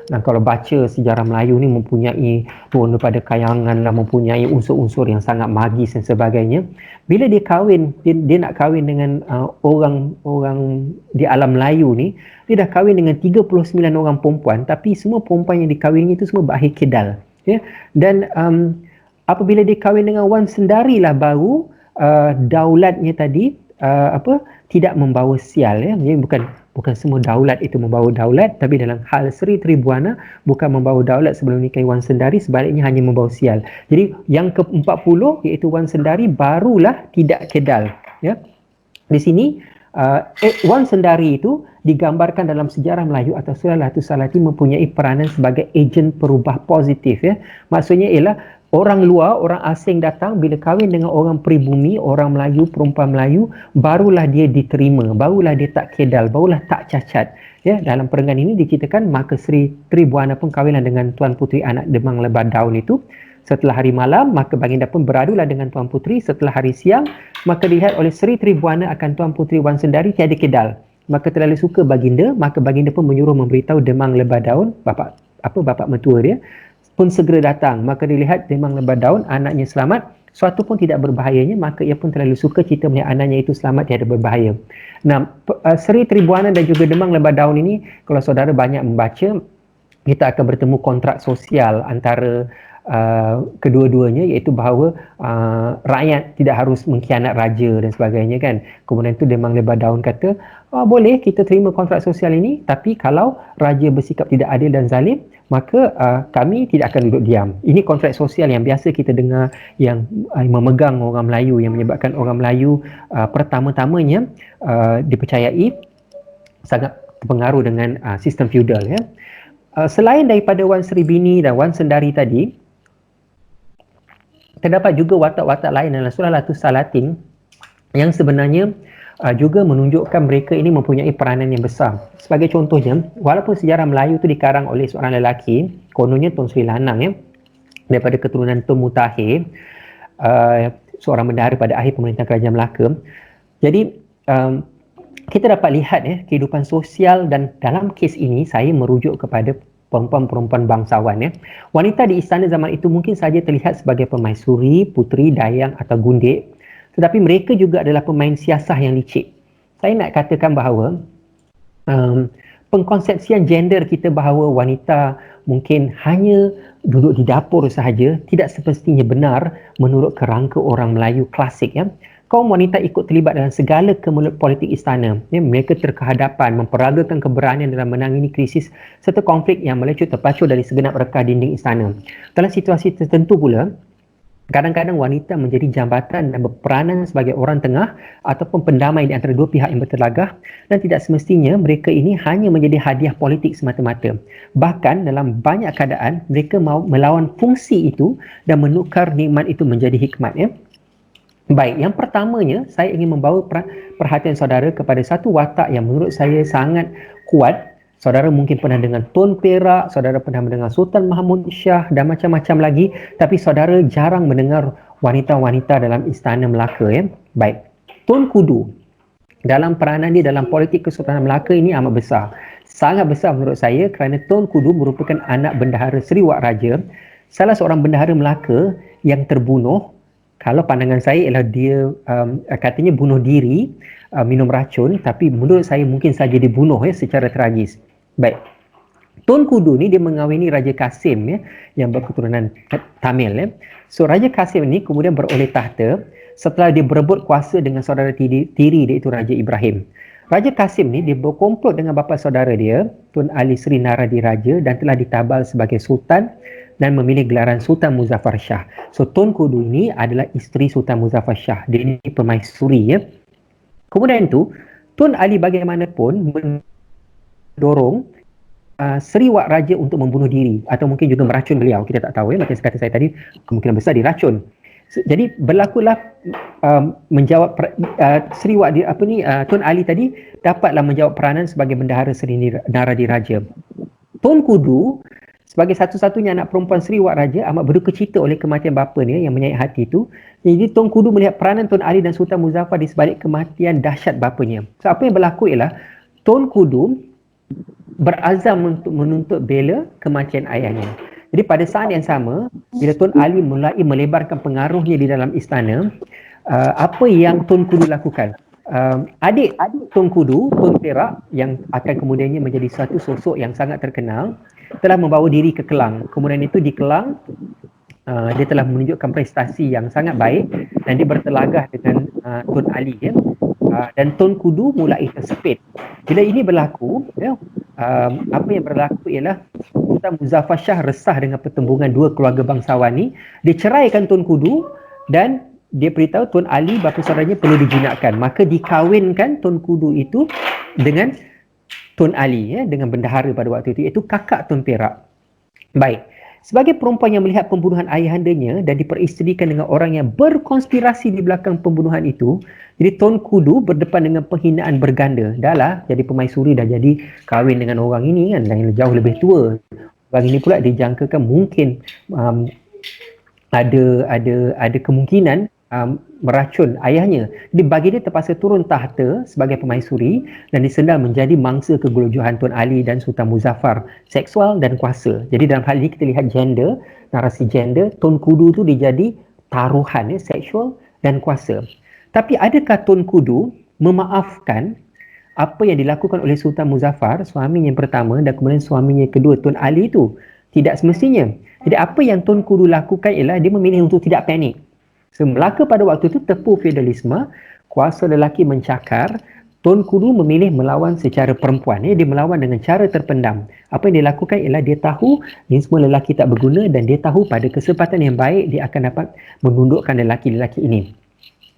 S2: Dan kalau baca sejarah Melayu ni mempunyai turun daripada kayangan lah, mempunyai unsur-unsur yang sangat magis dan sebagainya. Bila dia kahwin, dia nak kahwin dengan orang di alam Melayu ni, dia dah kahwin dengan 39 orang perempuan, tapi semua perempuan yang dikahwini itu semua berakhir kedal. Dan apabila dia kahwin dengan Wan Sendari lah baru daulatnya tadi tidak membawa sial Jadi bukan semua daulat itu membawa daulat, tapi dalam hal Sri Tribuana bukan membawa daulat sebelum nikahi Wan Sendari, sebaliknya hanya membawa sial. Jadi yang ke-40 iaitu Wan Sendari barulah tidak kedal Di sini Wan Sendari itu digambarkan dalam sejarah Melayu atau Surah Latus Salati mempunyai peranan sebagai ejen perubah positif Maksudnya ialah orang luar, orang asing datang bila kahwin dengan orang pribumi, orang Melayu, perempuan Melayu, barulah dia diterima, barulah dia tak kedal, barulah tak cacat. Dalam perenggan ini diceritakan maka Sri Tribuana pun kahwinlah dengan Tuan Puteri anak Demang Lebar Daun itu. Setelah hari malam, maka baginda pun beradulah dengan Tuan Puteri. Setelah hari siang, maka dilihat oleh Sri Tribuana akan Tuan Puteri Wan Sendari tiada kedal. Maka terlalu suka baginda, maka baginda pun menyuruh memberitahu Demang Lebar Daun, bapa mentua dia, pun segera datang. Maka dilihat Demang Lebar Daun, anaknya selamat, suatu pun tidak berbahayanya, maka ia pun terlalu suka cerita melihat anaknya itu selamat, tiada berbahaya. Nah, Sri Tribuana dan juga Demang Lebar Daun ini, kalau saudara banyak membaca, kita akan bertemu kontrak sosial antara kedua-duanya, iaitu bahawa rakyat tidak harus mengkhianat raja dan sebagainya kan. Kemudian tu Demang Lebar Daun kata, boleh kita terima kontrak sosial ini, tapi kalau raja bersikap tidak adil dan zalim, maka kami tidak akan duduk diam. Ini kontrak sosial yang biasa kita dengar yang memegang orang Melayu, yang menyebabkan orang Melayu pertama-tamanya dipercayai sangat terpengaruh dengan sistem feudal Selain daripada Wan Sri Bini dan Wan Sendari tadi, terdapat juga watak-watak lain dalam Surah Latus Salatin yang sebenarnya juga menunjukkan mereka ini mempunyai peranan yang besar. Sebagai contohnya, walaupun sejarah Melayu itu dikarang oleh seorang lelaki, kononnya Tun Sri Lanang daripada keturunan Tun Mutahir, seorang bendahara pada akhir pemerintahan Kerajaan Melaka. Jadi kita dapat lihat kehidupan sosial, dan dalam kes ini saya merujuk kepada perempuan-perempuan bangsawan Wanita di istana zaman itu mungkin saja terlihat sebagai permaisuri, puteri, dayang atau gundik, tetapi mereka juga adalah pemain siasah yang licik. Saya nak katakan bahawa pengkonsepsian gender kita bahawa wanita mungkin hanya duduk di dapur sahaja tidak semestinya benar menurut kerangka orang Melayu klasik Kaum wanita ikut terlibat dalam segala kemelut politik istana. Mereka terkehadapan memperagakan keberanian dalam menangani krisis serta konflik yang melecut terpacul dari segenap rekah dinding istana. Dalam situasi tertentu pula, kadang-kadang wanita menjadi jambatan dan berperanan sebagai orang tengah ataupun pendamai di antara dua pihak yang bertelagah, dan tidak semestinya mereka ini hanya menjadi hadiah politik semata-mata. Bahkan dalam banyak keadaan mereka mahu melawan fungsi itu dan menukar nikmat itu menjadi hikmat Baik, yang pertamanya saya ingin membawa perhatian saudara kepada satu watak yang menurut saya sangat kuat. Saudara mungkin pernah dengar Tun Perak, saudara pernah mendengar Sultan Mahmud Shah dan macam-macam lagi, tapi saudara jarang mendengar wanita-wanita dalam istana Melaka Baik, Tun Kudu dalam peranan dia dalam politik Kesultanan Melaka ini amat besar. Sangat besar menurut saya kerana Tun Kudu merupakan anak bendahara Sri Wak Raja, salah seorang bendahara Melaka yang terbunuh. Kalau pandangan saya ialah dia katanya bunuh diri, minum racun, tapi menurut saya mungkin saja dibunuh secara tragis. Baik, Tun Kudu ni dia mengawini Raja Kasim yang berketurunan Tamil So Raja Kasim ni kemudian beroleh tahta setelah dia berebut kuasa dengan saudara tiri iaitu Raja Ibrahim. Raja Kasim ni dia berkomplot dengan bapa saudara dia, Tun Ali Sri Naradiraja, dan telah ditabal sebagai sultan dan memilih gelaran Sultan Muzaffar Shah. So Tun Kudu ini adalah isteri Sultan Muzaffar Shah. Dia ini permaisuri ya. Kemudian tu Tun Ali bagaimanapun mendorong Seri Wak Raja untuk membunuh diri atau mungkin juga meracun beliau. Kita tak tahu ya, macam kata saya tadi, kemungkinan besar diracun. Jadi berlakulah menjawab Seri Wak Tun Ali tadi dapatlah menjawab peranan sebagai bendahara Seri Naradiraja. Tun Kudu sebagai satu-satunya anak perempuan Seri Wak Raja amat berduka cita oleh kematian bapanya yang menyayat hati itu. Jadi Tun Kudu melihat peranan Tun Ali dan Sultan Muzaffar di sebalik kematian dahsyat bapanya. So apa yang berlaku ialah Tun Kudu berazam untuk menuntut bela kematian ayahnya. Jadi pada saat yang sama, bila Tun Ali mulai melebarkan pengaruhnya di dalam istana, apa yang Tun Kudu lakukan? Adik Tun Kudu, Tun Perak, yang akan kemudiannya menjadi satu sosok yang sangat terkenal, telah membawa diri ke Kelang. Kemudian itu di Kelang, dia telah menunjukkan prestasi yang sangat baik dan dia bertelagah dengan Tun Ali ya. Dan Tun Kudu mulai tersepit. Bila ini berlaku, ya, apa yang berlaku ialah Sultan Muzaffar Shah resah dengan pertembungan dua keluarga bangsawan ni. Dia ceraikan Tun Kudu dan dia beritahu Tun Ali bapa saudaranya perlu dijinakkan. Maka dikawinkan Tun Kudu itu dengan Tun Ali ya, dengan bendahara pada waktu itu, iaitu kakak Tun Perak. Baik. Sebagai perempuan yang melihat pembunuhan ayahandanya dan diperisterikan dengan orang yang berkonspirasi di belakang pembunuhan itu, jadi Tun Kudu berdepan dengan penghinaan berganda. Dah lah jadi permaisuri, dah jadi kahwin dengan orang ini kan, yang jauh lebih tua. Orang ini pula dijangkakan mungkin ada kemungkinan meracun ayahnya. Jadi bagi dia terpaksa turun tahta sebagai permaisuri dan disendal menjadi mangsa kegelujuhan Tun Ali dan Sultan Muzaffar, seksual dan kuasa. Jadi dalam hal ini kita lihat gender, narasi gender, Tun Kudu tu dia jadi taruhan ya, seksual dan kuasa. Tapi adakah Tun Kudu memaafkan apa yang dilakukan oleh Sultan Muzaffar, suaminya yang pertama, dan kemudian suaminya kedua Tun Ali itu? Tidak semestinya. Jadi apa yang Tun Kudu lakukan ialah dia memilih untuk tidak panik. So, Melaka pada waktu itu tepu feudalisme, kuasa lelaki mencakar. Tun Kudu memilih melawan secara perempuan. Dia melawan dengan cara terpendam. Apa yang dia lakukan ialah dia tahu ini semua lelaki tak berguna dan dia tahu pada kesempatan yang baik dia akan dapat menundukkan lelaki-lelaki ini.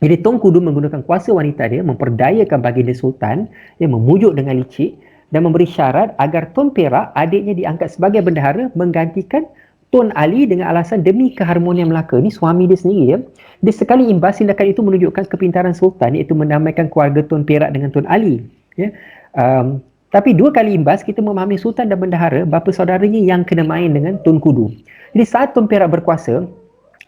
S2: Jadi Tun Kudu menggunakan kuasa wanita dia, memperdayakan baginda Sultan, dia memujuk dengan licik dan memberi syarat agar Tun Perak, adiknya, diangkat sebagai bendahara menggantikan Tun Ali dengan alasan demi keharmonian Melaka. Ni suami dia sendiri ya. Dia sekali imbas tindakan itu menunjukkan kepintaran Sultan, iaitu mendamaikan keluarga Tun Perak dengan Tun Ali. Ya. Tapi dua kali imbas kita memahami Sultan dan bendahara, bapa saudaranya yang kena main dengan Tun Kudu. Jadi saat Tun Perak berkuasa,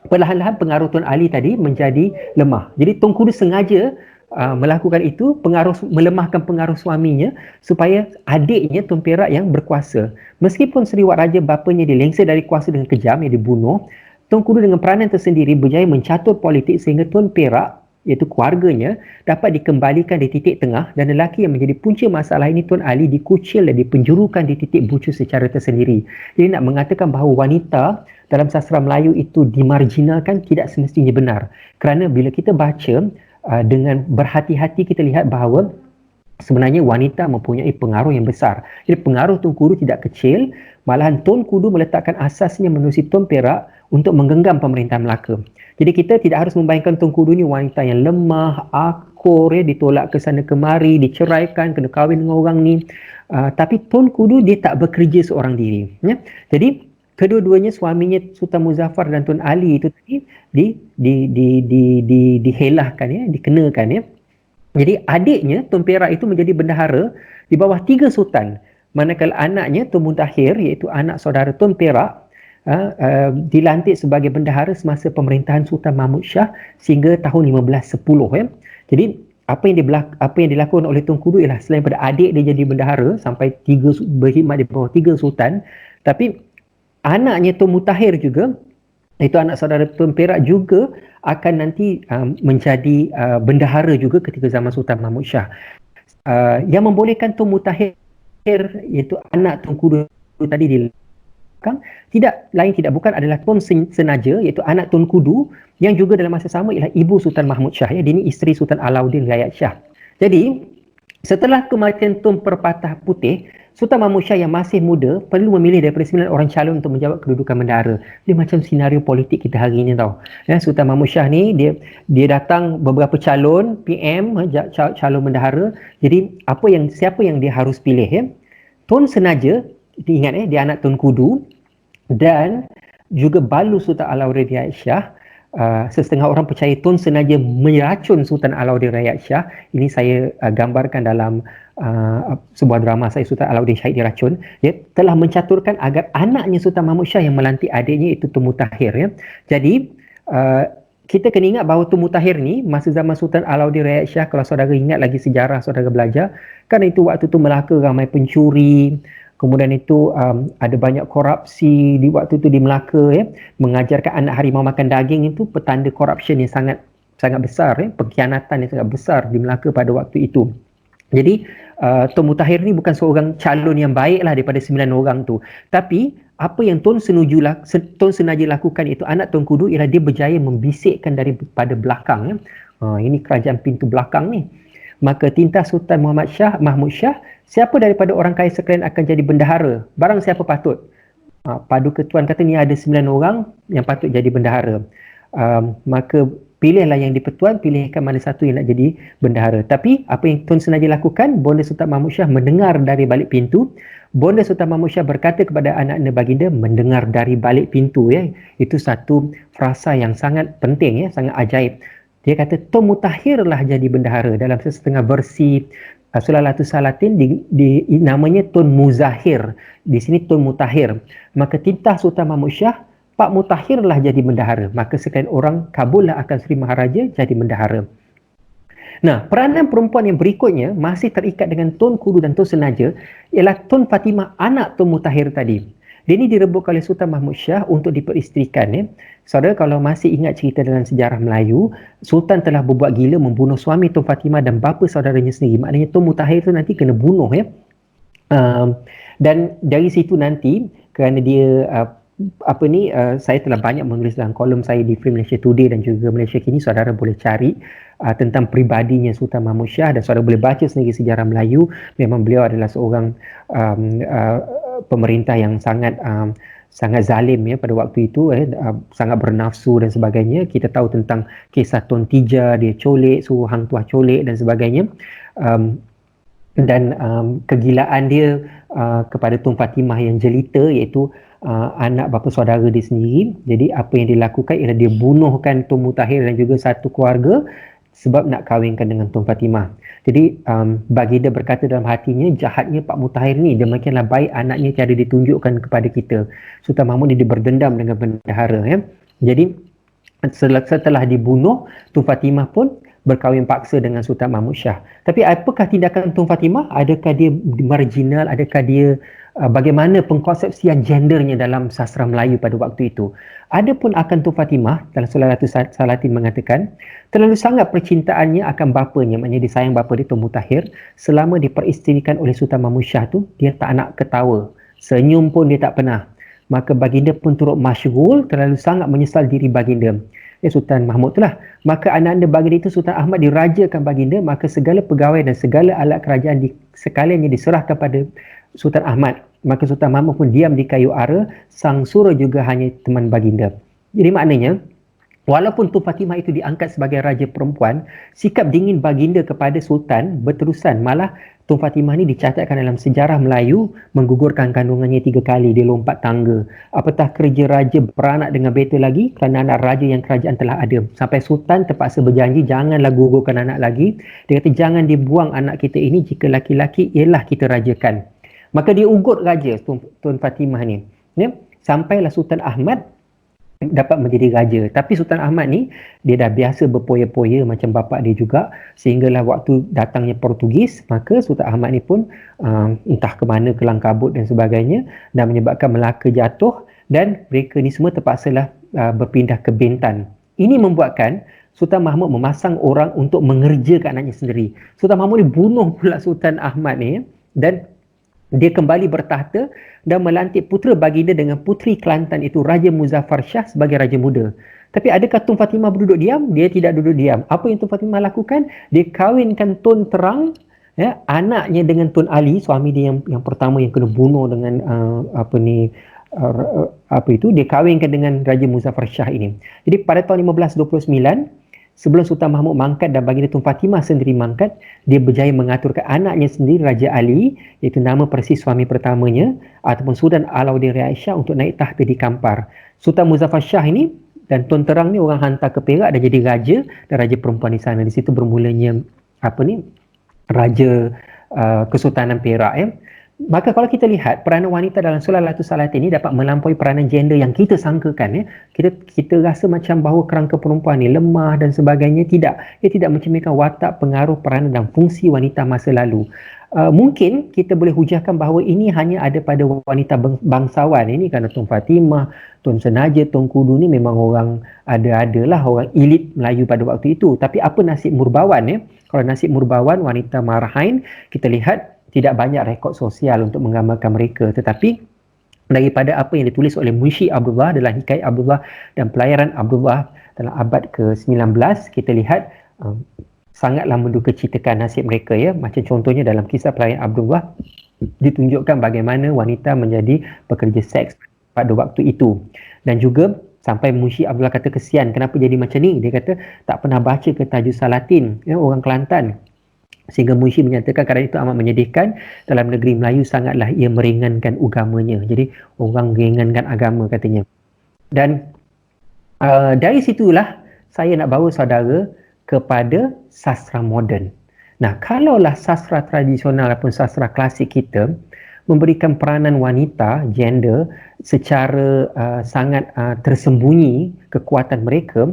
S2: perlahan-lahan pengaruh Tun Ali tadi menjadi lemah. Jadi Tun Kudu sengaja melakukan itu, melemahkan pengaruh suaminya supaya adiknya Tun Perak yang berkuasa. Meskipun Seri Wak Raja bapanya dilengser dari kuasa dengan kejam, yang dibunuh, Tun Kudu dengan peranan tersendiri berjaya mencatur politik sehingga Tun Perak, iaitu keluarganya, dapat dikembalikan di titik tengah dan lelaki yang menjadi punca masalah ini, Tun Ali, dikucil dan dipenjurukan di titik bucu secara tersendiri. Jadi nak mengatakan bahawa wanita dalam sastra Melayu itu dimarginalkan tidak semestinya benar. Kerana bila kita baca dengan berhati-hati, kita lihat bahawa sebenarnya wanita mempunyai pengaruh yang besar. Jadi pengaruh Tun Kudu tidak kecil, malahan Tun Kudu meletakkan asasnya menerusi Tun Perak untuk menggenggam pemerintahan Melaka. Jadi kita tidak harus membayangkan Tun Kudu ni wanita yang lemah, akur, ya, ditolak ke sana kemari, diceraikan, kena kahwin dengan orang ni. Tapi Tun Kudu dia tak bekerja seorang diri. Ya. Jadi kedua-duanya, suaminya Sultan Muzaffar dan Tun Ali itu tadi dihelahkan ya, dikenakan ya. Jadi adiknya Tun Perak itu menjadi bendahara di bawah 3 sultan. Manakala anaknya Tun Muntahir, iaitu anak saudara Tun Perak, dilantik sebagai bendahara semasa pemerintahan Sultan Mahmud Shah sehingga tahun 1510 ya. Jadi apa yang dilakukan oleh Tun Kudu ialah selain pada adik dia jadi bendahara sampai berkhidmat di bawah 3 sultan, tapi anaknya Tun Muntahir juga, itu anak saudara Tun Perak, juga akan nanti menjadi bendahara juga ketika zaman Sultan Mahmud Shah. Yang membolehkan Tun Muntahir, iaitu anak Tun Kudu tadi di belakang, tidak bukan adalah Tun Senaja, iaitu anak Tun Kudu, yang juga dalam masa sama ialah ibu Sultan Mahmud Shah. Ya, dia ini isteri Sultan Alauddin Gayat Shah. Jadi Setelah kematian Tun Perpatah Putih, Sultan Mahmud Shah yang masih muda perlu memilih daripada 9 orang calon untuk menjawab kedudukan bendahara. Dia macam senario politik kita hari ini tau. Sultan Mahmud Shah ni dia datang beberapa calon PM, calon bendahara. Jadi siapa yang dia harus pilih ya? Tun Senaja, ingat dia anak Tun Kudu, dan juga Balu Sultan Alauddin Riyad Shah. Setengah orang percaya Tun Senaja meracun Sultan Alauddin Riyad Shah. Ini saya gambarkan dalam sebuah drama saya, Sultan Alauddin Syahid diracun. Dia telah mencaturkan agar anaknya Sultan Mahmud Shah yang melantik adiknya iaitu Tun Mutahir ya. Jadi kita kena ingat bahawa Tun Mutahir ni masa zaman Sultan Alauddin Riyad Shah, kalau saudara ingat lagi sejarah, saudara belajar, kan itu waktu tu Melaka ramai pencuri. Kemudian itu ada banyak korupsi di waktu itu di Melaka ya. Mengajarkan anak harimau makan daging itu petanda corruption yang sangat besar ya. Pengkhianatan yang sangat besar di Melaka pada waktu itu. Jadi Tun Mutahir ni bukan seorang calon yang baik lah daripada 9 orang tu. Tapi apa yang Tun Senaja lakukan itu, anak Tun Kudu, ialah dia berjaya membisikkan daripada belakang ya. Ini kerajaan pintu belakang ni. Maka tintah Sultan Mahmud Shah, siapa daripada orang kaya sekalian akan jadi bendahara? Barang siapa patut? Paduka Tuan kata ni ada 9 orang yang patut jadi bendahara. Maka pilihlah yang di-Pertuan, pilihkan mana satu yang nak jadi bendahara. Tapi apa yang Tun Senaja lakukan, Bonda Sultan Mahmud Shah mendengar dari balik pintu. Bonda Sultan Mahmud Shah berkata kepada anak-anak baginda, mendengar dari balik pintu ya. Itu satu frasa yang sangat penting ya, sangat ajaib. Dia kata Tun Mutahir lah jadi bendahara. Dalam setengah versi Sulalatus Salatin namanya Tun Muzahir. Di sini Tun Mutahir. Maka tintah Sultan Mahmud Shah, Pak Mutahir lah jadi bendahara. Maka sekalian orang kabul lah akan Sri Maharaja jadi bendahara. Nah, peranan perempuan yang berikutnya masih terikat dengan Tun Kudu dan Tun Senaja ialah Tun Fatimah, anak Tun Mutahir tadi. Dia ni direbut oleh Sultan Mahmud Shah untuk diperisterikan ya. Saudara kalau masih ingat cerita dalam sejarah Melayu, Sultan telah berbuat gila membunuh suami Tun Fatimah dan bapa saudaranya sendiri. Maknanya Tun Mutahir tu nanti kena bunuh ya. Dan dari situ nanti kerana dia saya telah banyak menulis dalam kolom saya di Free Malaysia Today dan juga Malaysia Kini. Saudara boleh cari tentang peribadinya Sultan Mahmud Shah dan saudara boleh baca sendiri sejarah Melayu. Memang beliau adalah seorang pemerintah yang sangat zalim ya pada waktu itu, sangat bernafsu dan sebagainya. Kita tahu tentang kisah Tun Tija, dia colek, suruh hang tuah colek dan sebagainya. Dan kegilaan dia kepada Tun Fatimah yang jelita, iaitu anak bapa saudara dia sendiri. Jadi apa yang dilakukan ialah dia bunuhkan Tun Mutahir dan juga satu keluarga sebab nak kahwinkan dengan Tun Fatimah. Jadi baginda berkata dalam hatinya, jahatnya Pak Mutahir ni, demikianlah baik anaknya tiada ditunjukkan kepada kita. Sultan Mahmud ni dia berdendam dengan bendahara ya. Jadi setelah dibunuh, Tun Fatimah pun berkahwin paksa dengan Sultan Mahmud Shah. Tapi apakah tindakan Tun Fatimah? Adakah dia marginal? Adakah dia bagaimana pengkonsepsian gendernya dalam sastra Melayu pada waktu itu? Adapun akan Tun Fatimah, dalam Sulalatus Salatin mengatakan, terlalu sangat percintaannya akan bapanya, maknanya dia sayang bapa dia Tun Mutahir, selama diperisterikan oleh Sultan Mahmud Shah tu, dia tak nak ketawa. Senyum pun dia tak pernah. Maka baginda pun turut masyghul, terlalu sangat menyesal diri baginda. Sultan Mahmud tu lah. Maka anak-anak baginda itu, Sultan Ahmad dirajakan baginda, maka segala pegawai dan segala alat kerajaan sekaliannya diserahkan pada Sultan Ahmad. Maka Sultan Mahmud pun diam di kayu ara, sang sura juga hanya teman baginda. Jadi maknanya, walaupun Tun Fatimah itu diangkat sebagai raja perempuan, sikap dingin baginda kepada Sultan berterusan. Malah Tun Fatimah ni dicatatkan dalam sejarah Melayu menggugurkan kandungannya 3 kali, dia lompat tangga. Apatah kerja raja beranak dengan beta lagi kerana anak raja yang kerajaan telah ada. Sampai Sultan terpaksa berjanji, janganlah gugurkan anak lagi. Dia kata jangan dibuang anak kita ini, jika laki-laki ialah kita rajakan. Maka dia ugut raja Tun Fatimah ni ya? Sampailah Sultan Ahmad dapat menjadi raja. Tapi Sultan Ahmad ni dia dah biasa berpoya-poya macam bapa dia juga, sehinggalah waktu datangnya Portugis, maka Sultan Ahmad ni pun entah ke mana kelang kabut dan sebagainya, dan menyebabkan Melaka jatuh dan mereka ni semua terpaksalah berpindah ke Bintan. Ini membuatkan Sultan Mahmud memasang orang untuk mengerjakan anaknya sendiri. Sultan Mahmud ni bunuh pula Sultan Ahmad ni dan dia kembali bertahta dan melantik putera baginda dengan puteri Kelantan itu Raja Muzaffar Shah sebagai raja muda. Tapi adakah Tun Fatimah berduduk diam? Dia tidak duduk diam. Apa yang Tun Fatimah lakukan? Dia kahwinkan Tun Terang ya, anaknya dengan Tun Ali, suami dia yang pertama yang kena bunuh dengan dia kahwinkan dengan Raja Muzaffar Shah ini. Jadi pada tahun 1529, sebelum Sultan Mahmud mangkat dan baginda Tun Fatimah sendiri mangkat, dia berjaya mengaturkan anaknya sendiri, Raja Ali, iaitu nama persis suami pertamanya, ataupun Sultan Alauddin Aisyah, untuk naik tahta di Kampar. Sultan Muzaffar Shah ini dan Tun Terang ni orang hantar ke Perak dan jadi raja, dan raja perempuan di sana. Di situ bermulanya Raja Kesultanan Perak, ya. Maka kalau kita lihat peranan wanita dalam Sulalatus Salatin ini dapat melampaui peranan gender yang kita sangkakan, ya. Kita rasa macam bahawa kerangka perempuan ni lemah dan sebagainya. Tidak. Ia tidak mencerminkan watak, pengaruh, peranan dan fungsi wanita masa lalu. Mungkin kita boleh hujahkan bahawa ini hanya ada pada wanita bangsawan ini, kerana Tun Fatimah, Tun Senaja, Tun Kudu ni memang orang adalah orang elit Melayu pada waktu itu. Tapi apa nasib Murbawan, ya? Kalau nasib Murbawan, wanita Marahain, kita lihat tidak banyak rekod sosial untuk menggambarkan mereka. Tetapi daripada apa yang ditulis oleh Munshi Abdullah dalam Hikayat Abdullah dan Pelayaran Abdullah dalam abad ke-19, kita lihat sangatlah mendukacitakan nasib mereka, ya. Macam contohnya dalam kisah Pelayaran Abdullah ditunjukkan bagaimana wanita menjadi pekerja seks pada waktu itu. Dan juga sampai Munshi Abdullah kata kesian, kenapa jadi macam ni? Dia kata tak pernah baca ke Tajus Salatin, ya, orang Kelantan. Sehingga Munshi menyatakan kerana itu amat menyedihkan, dalam negeri Melayu sangatlah ia meringankan agamanya. Jadi orang meringankan agama, katanya. Dan dari situlah saya nak bawa saudara kepada sastra moden. Nah, kalaulah sastra tradisional ataupun sastra klasik kita memberikan peranan wanita, gender, secara sangat tersembunyi kekuatan mereka,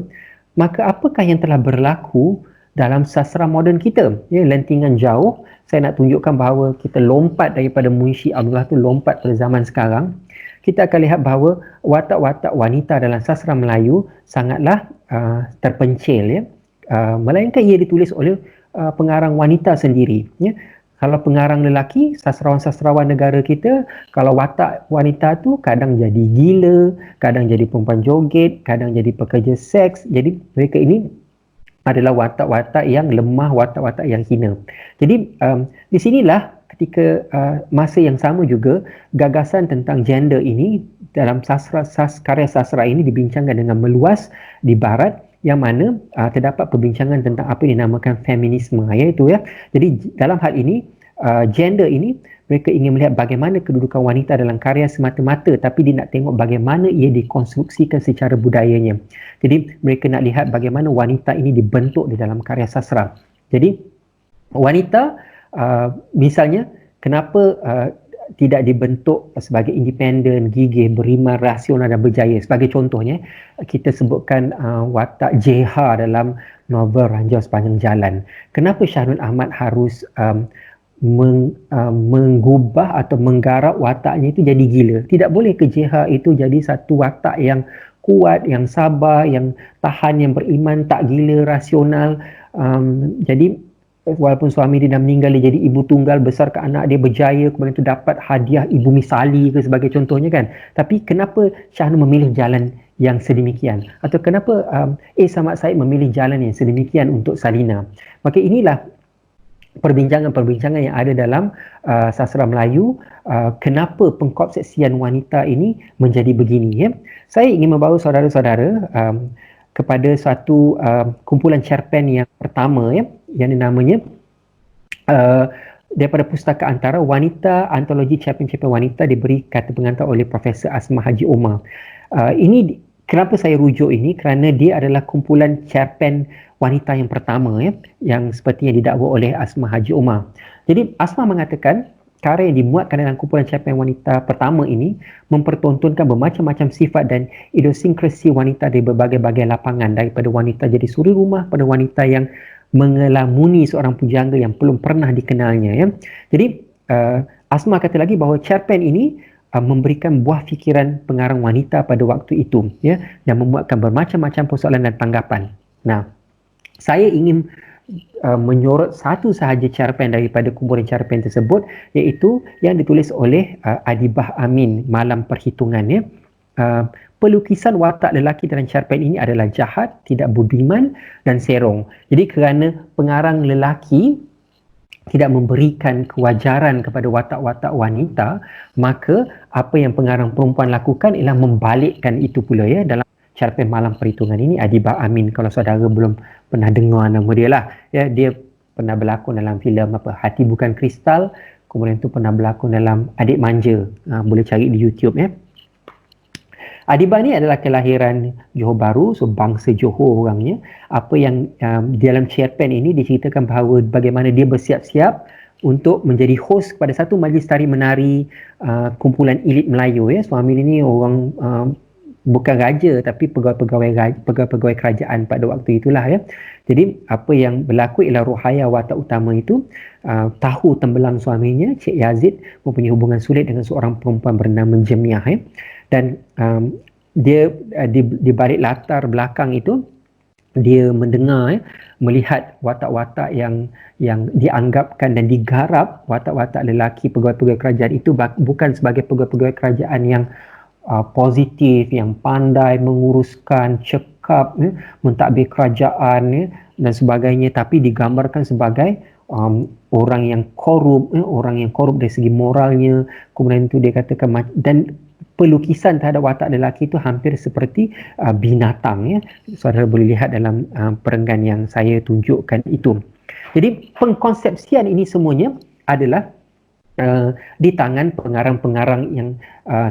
S2: maka apakah yang telah berlaku dalam sastra moden kita? Ya, lentingan jauh, saya nak tunjukkan bahawa kita lompat daripada Munshi Abdullah tu, lompat pada zaman sekarang. Kita akan lihat bahawa watak-watak wanita dalam sastra Melayu sangatlah terpencil, ya. Melainkan ia ditulis oleh pengarang wanita sendiri, ya. Kalau pengarang lelaki, sastrawan-sastrawan negara kita, kalau watak wanita tu kadang jadi gila, kadang jadi perempuan joget, kadang jadi pekerja seks. Jadi mereka ini adalah watak-watak yang lemah, watak-watak yang hina. Jadi di sinilah ketika masa yang sama juga gagasan tentang gender ini dalam karya sastra ini dibincangkan dengan meluas di barat, yang mana terdapat perbincangan tentang apa yang dinamakan feminisme, iaitu, ya. Jadi dalam hal ini gender ini mereka ingin melihat bagaimana kedudukan wanita dalam karya semata-mata, tapi dia nak tengok bagaimana ia dikonstruksikan secara budayanya. Jadi mereka nak lihat bagaimana wanita ini dibentuk di dalam karya sastra. Jadi wanita misalnya kenapa tidak dibentuk sebagai independen, gigih, beriman, rasional dan berjaya. Sebagai contohnya, kita sebutkan watak JH dalam novel Ranjau Sepanjang Jalan. Kenapa Shahrul Ahmad harus menggubah atau menggarap wataknya itu jadi gila? Tidak boleh ke JH itu jadi satu watak yang kuat, yang sabar, yang tahan, yang beriman, tak gila, rasional. Jadi walaupun suami dia dah meninggal, dia jadi ibu tunggal, besarkan anak dia, berjaya, kemudian tu dapat hadiah ibu misali ke sebagai contohnya, kan. Tapi kenapa Shahnul memilih jalan yang sedemikian? Atau kenapa Samad Said memilih jalan yang sedemikian untuk Salina? Maka inilah perbincangan-perbincangan yang ada dalam sastra Melayu, kenapa pengkonsepsian wanita ini menjadi begini, ya. Saya ingin membawa saudara-saudara kepada suatu kumpulan cerpen yang pertama, ya, yang namanya daripada Pustaka Antara, Wanita, Antologi Cerpen-cerpen Wanita, diberi kata pengantar oleh Profesor Asma Haji Omar. Ini kenapa saya rujuk ini? Kerana dia adalah kumpulan cerpen wanita yang pertama, ya, yang seperti yang didakwa oleh Asma Haji Omar. Jadi Asma mengatakan karya yang dimuatkan dalam kumpulan cerpen wanita pertama ini mempertontonkan bermacam-macam sifat dan idiosinkrasi wanita di berbagai-bagai lapangan, daripada wanita jadi suri rumah pada wanita yang mengelamuni seorang pujangga yang belum pernah dikenalnya, ya. Jadi Asma kata lagi bahawa cerpen ini memberikan buah fikiran pengarang wanita pada waktu itu, ya, dan memuatkan bermacam-macam persoalan dan tanggapan. Nah, saya ingin menyorot satu sahaja cerpen daripada kumpulan cerpen tersebut, iaitu yang ditulis oleh Adibah Amin, Malam Perhitungan, ya. Pelukisan watak lelaki dalam cerpen ini adalah jahat, tidak budiman dan serong. Jadi kerana pengarang lelaki tidak memberikan kewajaran kepada watak-watak wanita, maka apa yang pengarang perempuan lakukan ialah membalikkan itu pula ya dalam cerpen Malam Perhitungan ini. Adiba Amin, kalau saudara belum pernah dengar nama dia lah ya, dia pernah berlakon dalam filem Hati Bukan Kristal, kemudian tu pernah berlakon dalam Adik Manja, boleh cari di YouTube ya. Adiba ni adalah kelahiran Johor Bahru, so bangsa Johor orangnya. Apa yang dalam cerpen ini diceritakan bahawa bagaimana dia bersiap-siap untuk menjadi host kepada satu majlis tari menari kumpulan elit Melayu ya. Suami ini orang bukan raja tapi pegawai kerajaan pada waktu itulah ya. Jadi apa yang berlaku ialah Rohaya, watak utama itu, tahu tembelang suaminya Cik Yazid mempunyai hubungan sulit dengan seorang perempuan bernama Jemiah ya. Dan dia di balik latar belakang itu dia mendengar melihat watak-watak yang dianggapkan dan digarap watak-watak lelaki pegawai-pegawai kerajaan itu bukan sebagai pegawai-pegawai kerajaan yang positif, yang pandai menguruskan, cekap, mentadbir kerajaan dan sebagainya, tapi digambarkan sebagai orang yang korup, orang yang korup dari segi moralnya. Kemudian itu dia katakan, dan pelukisan terhadap watak lelaki itu hampir seperti binatang ya. Saudara boleh lihat dalam perenggan yang saya tunjukkan itu. Jadi pengkonsepsian ini semuanya adalah di tangan pengarang-pengarang yang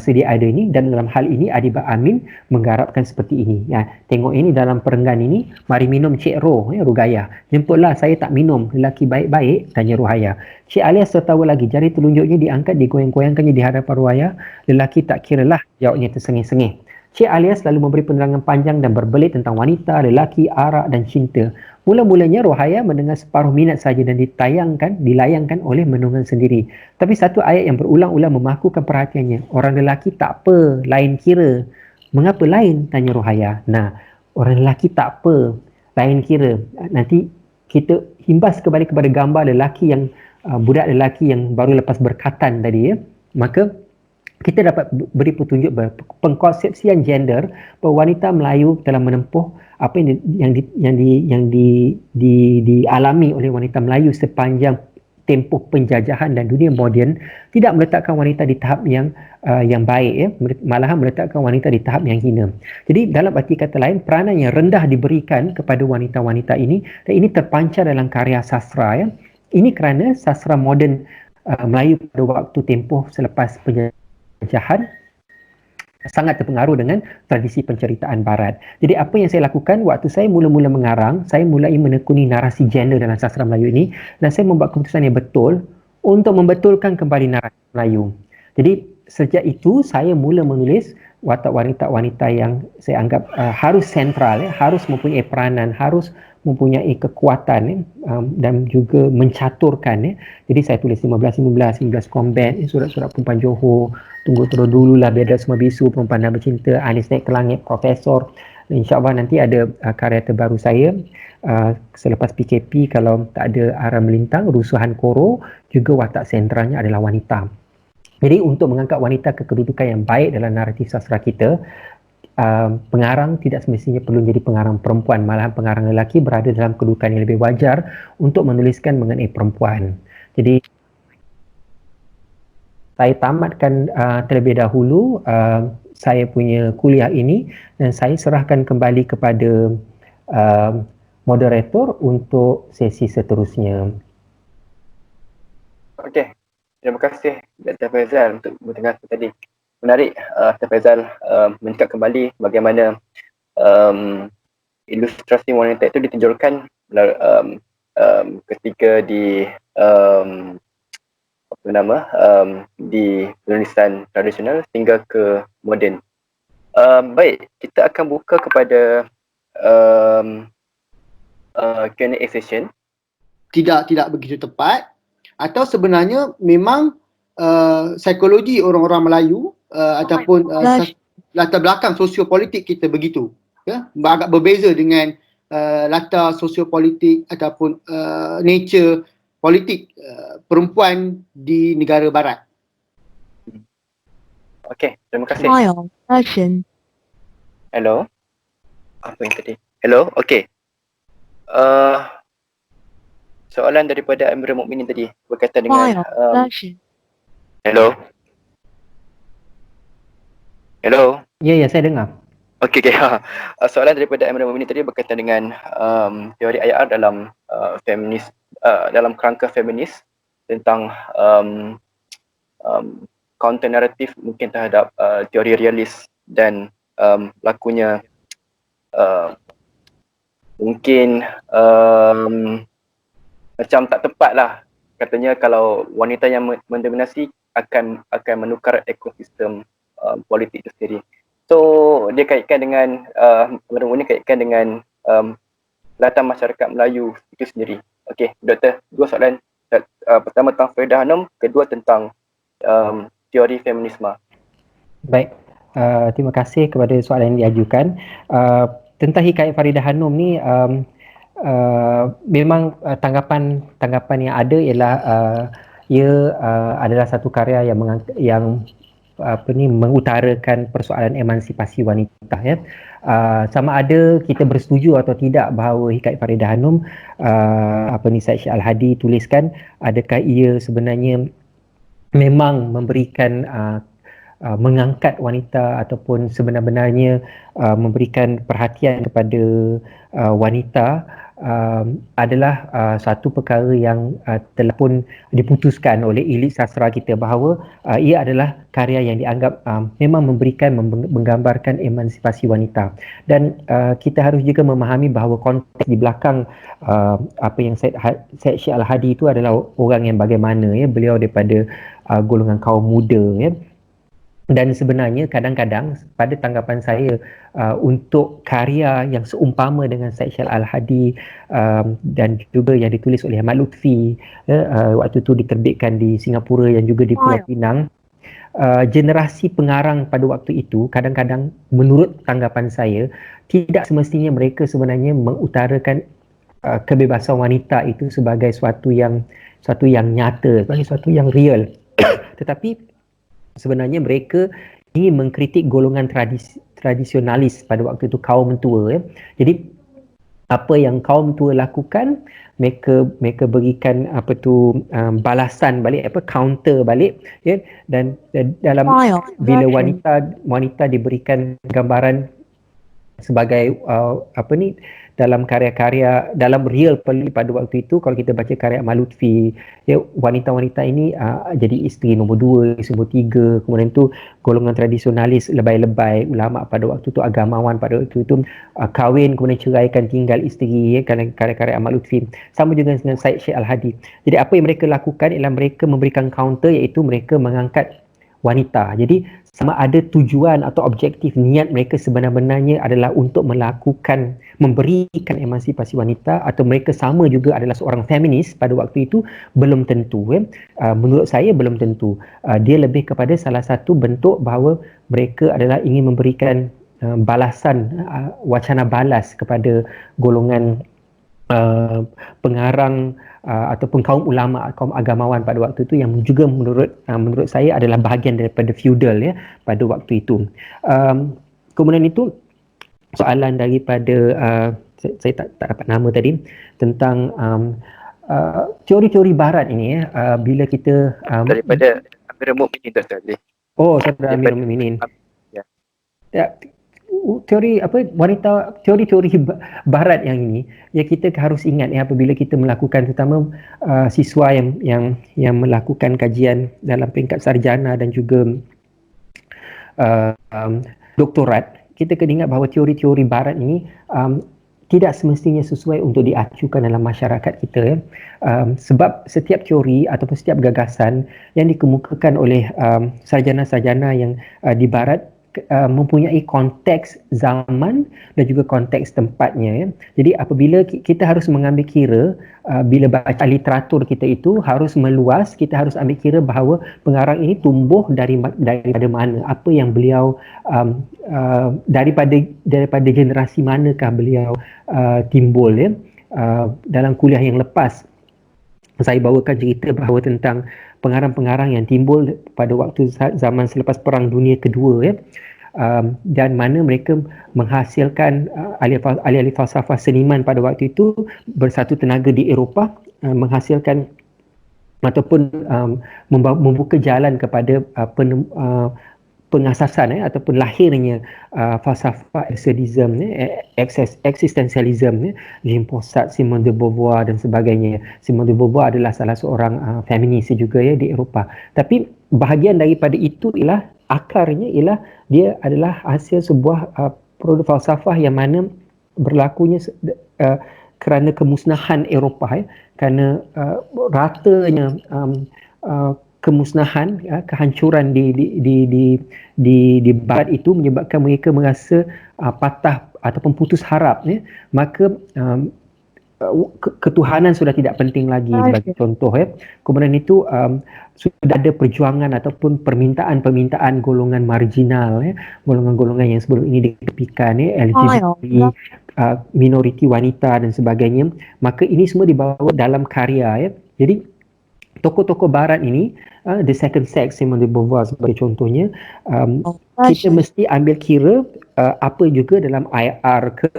S2: sedia ada ini, dan dalam hal ini Adiba Amin menggarapkan seperti ini ya. Tengok ini dalam perenggan ini, mari minum Cik Roh ya, Rugaya. Jemputlah, saya tak minum. Lelaki baik-baik, tanya Ruhaya. Cik Alias tertawa lagi, jari telunjuknya diangkat, digoyang-goyangkannya di hadapan Ruhaya. Lelaki tak kiralah, jawabnya tersengih-sengih. Cik Alias lalu memberi penerangan panjang dan berbelit tentang wanita, lelaki, arak dan cinta. Mula-mulanya Rohaya mendengar separuh minat saja dan dilayangkan oleh menungan sendiri. Tapi satu ayat yang berulang-ulang memakukan perhatiannya. Orang lelaki tak apa, lain kira. Mengapa lain? Tanya Rohaya. Nah, orang lelaki tak apa, lain kira. Nanti kita himbas kembali kepada gambar lelaki yang budak lelaki yang baru lepas berkatan tadi ya. Maka kita dapat beri petunjuk pengkonsepsian gender bahawa wanita Melayu telah menempuh apa yang dialami oleh wanita Melayu sepanjang tempoh penjajahan dan dunia moden, tidak meletakkan wanita di tahap yang baik ya, malahan meletakkan wanita di tahap yang hina. Jadi dalam arti kata lain, peranan yang rendah diberikan kepada wanita-wanita ini, dan ini terpancar dalam karya sastra ya. Ini kerana sastra moden Melayu pada waktu tempoh selepas penjajahan sangat terpengaruh dengan tradisi penceritaan barat. Jadi apa yang saya lakukan waktu saya mula-mula mengarang, saya mulai menekuni narasi gender dalam sastra Melayu ini, dan saya membuat keputusan yang betul untuk membetulkan kembali narasi Melayu. Jadi sejak itu saya mula menulis watak wanita-wanita yang saya anggap harus sentral, harus mempunyai peranan, harus mempunyai kekuatan dan juga mencaturkan. Jadi saya tulis 15 Combat, surat-surat perempuan Johor, Tunggu Terus Dululah, Biada Semua Bisu, Perempuan dan Bercinta, Anis Naik ke Langit, Profesor. InsyaAllah nanti ada karya terbaru saya selepas PKP, kalau tak ada arah melintang, Rusuhan Koro, juga watak sentralnya adalah wanita. Jadi untuk mengangkat wanita ke kedudukan yang baik dalam naratif sastra kita, pengarang tidak semestinya perlu menjadi pengarang perempuan, malahan pengarang lelaki berada dalam kedudukan yang lebih wajar untuk menuliskan mengenai perempuan. Jadi saya tamatkan terlebih dahulu saya punya kuliah ini, dan saya serahkan kembali kepada moderator untuk sesi seterusnya.
S1: Okey, terima kasih Dr. Faizal untuk bertengah tadi. Menarik Dr. Faizal mencakap kembali bagaimana ilustrasi wanita itu ditunjukkan ketika di di penulisan tradisional hingga ke moden. Baik, kita akan buka kepada Q&A session.
S5: Tidak begitu tepat, atau sebenarnya memang psikologi orang-orang Melayu ataupun latar belakang sosiopolitik kita begitu ya, agak berbeza dengan latar sosiopolitik ataupun nature politik perempuan di negara barat.
S1: Okey, terima kasih. Hello. Apa yang tadi? Hello, okey. soalan daripada Amirul Mukminin tadi berkaitan dengan hello.
S2: Ya, saya dengar.
S1: Okey. Soalan daripada Amirul Mukminin tadi berkaitan dengan teori IR dalam feminis, dalam kerangka feminis tentang counter naratif mungkin terhadap teori realis dan berlakunya mungkin macam tak tepat lah katanya kalau wanita yang mendominasi akan menukar ekosistem politik itu sendiri. So dia kaitkan dengan ini kaitkan dengan latar masyarakat Melayu itu sendiri. Okey, Doktor, dua soalan. Pertama tentang Farida Hanum, kedua tentang teori feminisme.
S2: Baik, terima kasih kepada soalan yang diajukan. Tentang hikayat Farida Hanum ni, memang tanggapan yang ada ialah ia adalah satu karya yang mengutarakan persoalan emansipasi wanita, ya. Sama ada kita bersetuju atau tidak bahawa hikayat Farida Hanum Syed Syed Al-Hadi tuliskan, adakah ia sebenarnya memang memberikan mengangkat wanita ataupun sebenar-benarnya memberikan perhatian kepada wanita, adalah satu perkara yang telah pun diputuskan oleh elit sastra kita bahawa ia adalah karya yang dianggap memang menggambarkan emansipasi wanita. Dan kita harus juga memahami bahawa konteks di belakang apa yang Syed Syed Al-Hadi itu adalah orang yang bagaimana, ya, beliau daripada golongan kaum muda, ya. Dan sebenarnya kadang-kadang pada tanggapan saya untuk karya yang seumpama dengan Syed Syed Al-Hadi dan juga yang ditulis oleh Ahmad Lutfi, waktu itu diterbitkan di Singapura dan juga di Pulau Pinang, generasi pengarang pada waktu itu kadang-kadang menurut tanggapan saya tidak semestinya mereka sebenarnya mengutarakan kebebasan wanita itu sebagai suatu yang nyata, sebagai suatu yang real. Tetapi sebenarnya mereka ingin mengkritik golongan tradisionalis pada waktu itu, kaum tua, ya. Jadi apa yang kaum tua lakukan, mereka berikan balasan balik, counter balik, ya. Dan dalam bila wanita diberikan gambaran sebagai dalam karya-karya, dalam real pada waktu itu, kalau kita baca karya Ahmad Lutfi, ya, wanita-wanita ini jadi isteri nombor 2, nombor 3, kemudian tu golongan tradisionalis lebay-lebay, ulama pada waktu itu, agamawan pada waktu itu, kahwin kemudian ceraikan, tinggal isteri, ya, karya-karya Ahmad Lutfi. Sama juga dengan Syed Syed Al-Hadi. Jadi apa yang mereka lakukan ialah mereka memberikan counter, iaitu mereka mengangkat wanita. Jadi sama ada tujuan atau objektif niat mereka sebenar-benarnya adalah untuk memberikan emansipasi wanita, atau mereka sama juga adalah seorang feminis pada waktu itu, belum tentu, ya. Menurut saya belum tentu. Dia lebih kepada salah satu bentuk bahawa mereka adalah ingin memberikan balasan, wacana balas kepada golongan pengarang ataupun kaum ulama, kaum agamawan pada waktu itu, yang juga menurut saya adalah bahagian daripada feudal, ya, pada waktu itu. Kemudian itu soalan daripada saya tak dapat nama tadi, tentang teori-teori barat ini, ya, bila kita
S1: Daripada Amirul Mukminin tadi.
S2: Oh, saudara Amirul Mukminin. Ya, teori teori barat yang ini, ya, kita harus ingat, ya, apabila kita melakukan, terutama siswa yang melakukan kajian dalam peringkat sarjana dan juga doktorat, kita kena ingat bahawa teori-teori barat ini tidak semestinya sesuai untuk diacukan dalam masyarakat kita, ya. Sebab setiap teori ataupun setiap gagasan yang dikemukakan oleh sarjana-sarjana yang di barat mempunyai konteks zaman dan juga konteks tempatnya, ya. Jadi apabila kita harus mengambil kira, bila baca literatur kita itu harus meluas, kita harus ambil kira bahawa pengarang ini tumbuh daripada mana, apa yang beliau daripada generasi manakah beliau timbul, ya. Dalam kuliah yang lepas saya bawakan cerita bahawa tentang pengarang-pengarang yang timbul pada waktu zaman selepas Perang Dunia Kedua, ya, dan mana mereka menghasilkan ahli-ahli falsafah seniman pada waktu itu bersatu tenaga di Eropah, menghasilkan ataupun membuka jalan kepada pengasasan ataupun lahirnya falsafah eksistensialism, eksistensialism, Jean-Paul Sartre, Simone de Beauvoir dan sebagainya. Simone de Beauvoir adalah salah seorang feminis juga ya di Eropah. Tapi bahagian daripada itu ialah akarnya ialah dia adalah hasil sebuah produk falsafah yang mana berlakunya kerana kemusnahan Eropah kerana ratanya kemusnahan, kehancuran di barat itu menyebabkan mereka merasa patah ataupun putus harap, maka ketuhanan sudah tidak penting lagi sebagai contoh. Kemudian itu sudah ada perjuangan ataupun permintaan golongan marginal, golongan-golongan yang sebelum ini dikepikan, LGBT, minoriti wanita dan sebagainya. Maka ini semua dibawa dalam karya. Jadi tokoh-tokoh barat ini, The Second Sex, Simone de Beauvoir sebagai contohnya, kita mesti ambil kira apa juga dalam IR ke,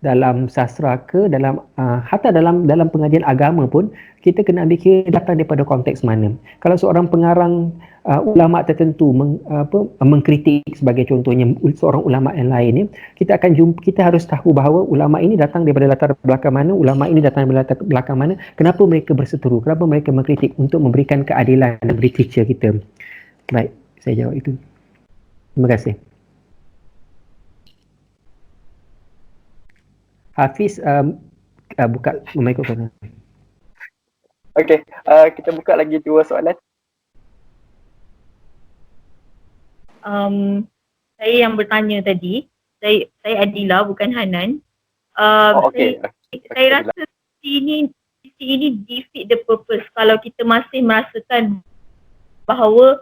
S2: dalam sastra ke, dalam hatta dalam pengajian agama pun kita kena ambil kira datang daripada konteks mana. Kalau seorang pengarang ulama tertentu mengkritik sebagai contohnya seorang ulama yang lain, kita harus tahu bahawa ulama ini datang daripada latar belakang mana, ulama ini datang daripada latar belakang mana, kenapa mereka berseteru, kenapa mereka mengkritik untuk memberikan keadilan dalam literature kita. Baik, saya jawab itu. Terima kasih. Hafiz, buka mikrofon.
S1: Okey, kita buka lagi 2 soalan.
S7: Saya yang bertanya tadi, saya Adila bukan Hanan.
S1: Okey.
S7: Saya rasa sisi ini defeat the purpose kalau kita masih merasakan bahawa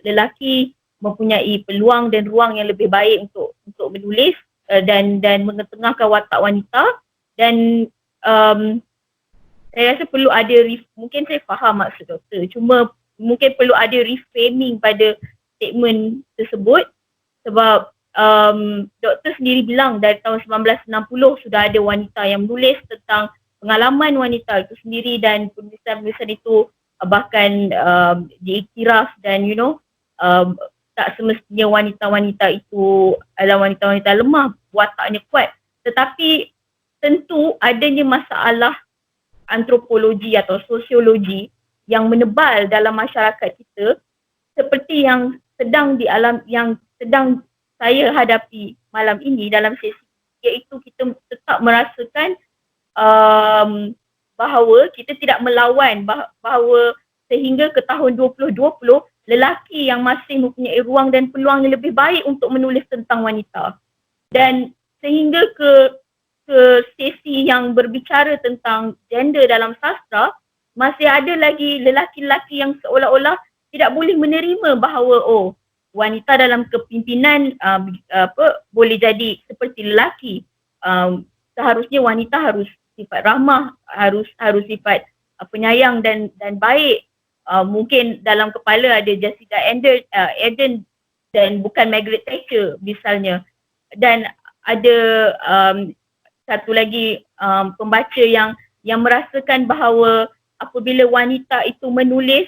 S7: lelaki mempunyai peluang dan ruang yang lebih baik untuk menulis dan mengetengahkan watak wanita, dan saya rasa perlu ada mungkin saya faham maksud doktor, cuma mungkin perlu ada reframing pada statement tersebut, sebab doktor sendiri bilang dari tahun 1960 sudah ada wanita yang menulis tentang pengalaman wanita itu sendiri, dan penulisan-penulisan itu bahkan diiktiraf, dan tak semestinya wanita-wanita itu adalah wanita-wanita lemah, wataknya kuat. Tetapi tentu adanya masalah antropologi atau sosiologi yang menebal dalam masyarakat kita, seperti yang sedang saya hadapi malam ini dalam sesi, iaitu kita tetap merasakan bahawa kita tidak melawan, bahawa sehingga ke tahun 2020 lelaki yang masih mempunyai ruang dan peluang yang lebih baik untuk menulis tentang wanita. Dan sehingga ke sesi yang berbicara tentang gender dalam sastra, masih ada lagi lelaki-lelaki yang seolah-olah tidak boleh menerima bahawa wanita dalam kepimpinan boleh jadi seperti lelaki. Seharusnya wanita harus sifat ramah, harus sifat penyayang dan baik. Mungkin dalam kepala ada Jacinda Ardern dan bukan Margaret Thatcher misalnya. Dan ada satu lagi pembaca yang merasakan bahawa apabila wanita itu menulis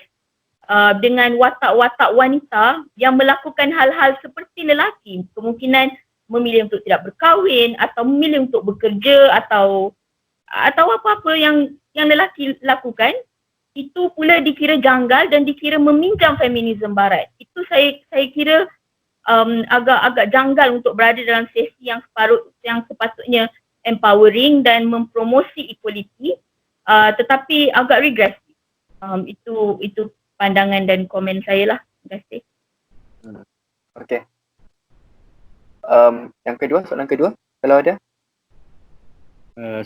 S7: dengan watak-watak wanita yang melakukan hal-hal seperti lelaki, kemungkinan memilih untuk tidak berkahwin atau memilih untuk bekerja atau apa-apa yang lelaki lakukan, itu pula dikira janggal dan dikira meminjam feminisme barat. Itu saya kira agak janggal untuk berada dalam sesi yang sepatutnya empowering dan mempromosi equality, tetapi agak regresif. Itu pandangan dan komen saya lah. Terima kasih.
S1: Okey. Yang kedua, soalan kedua, kalau ada.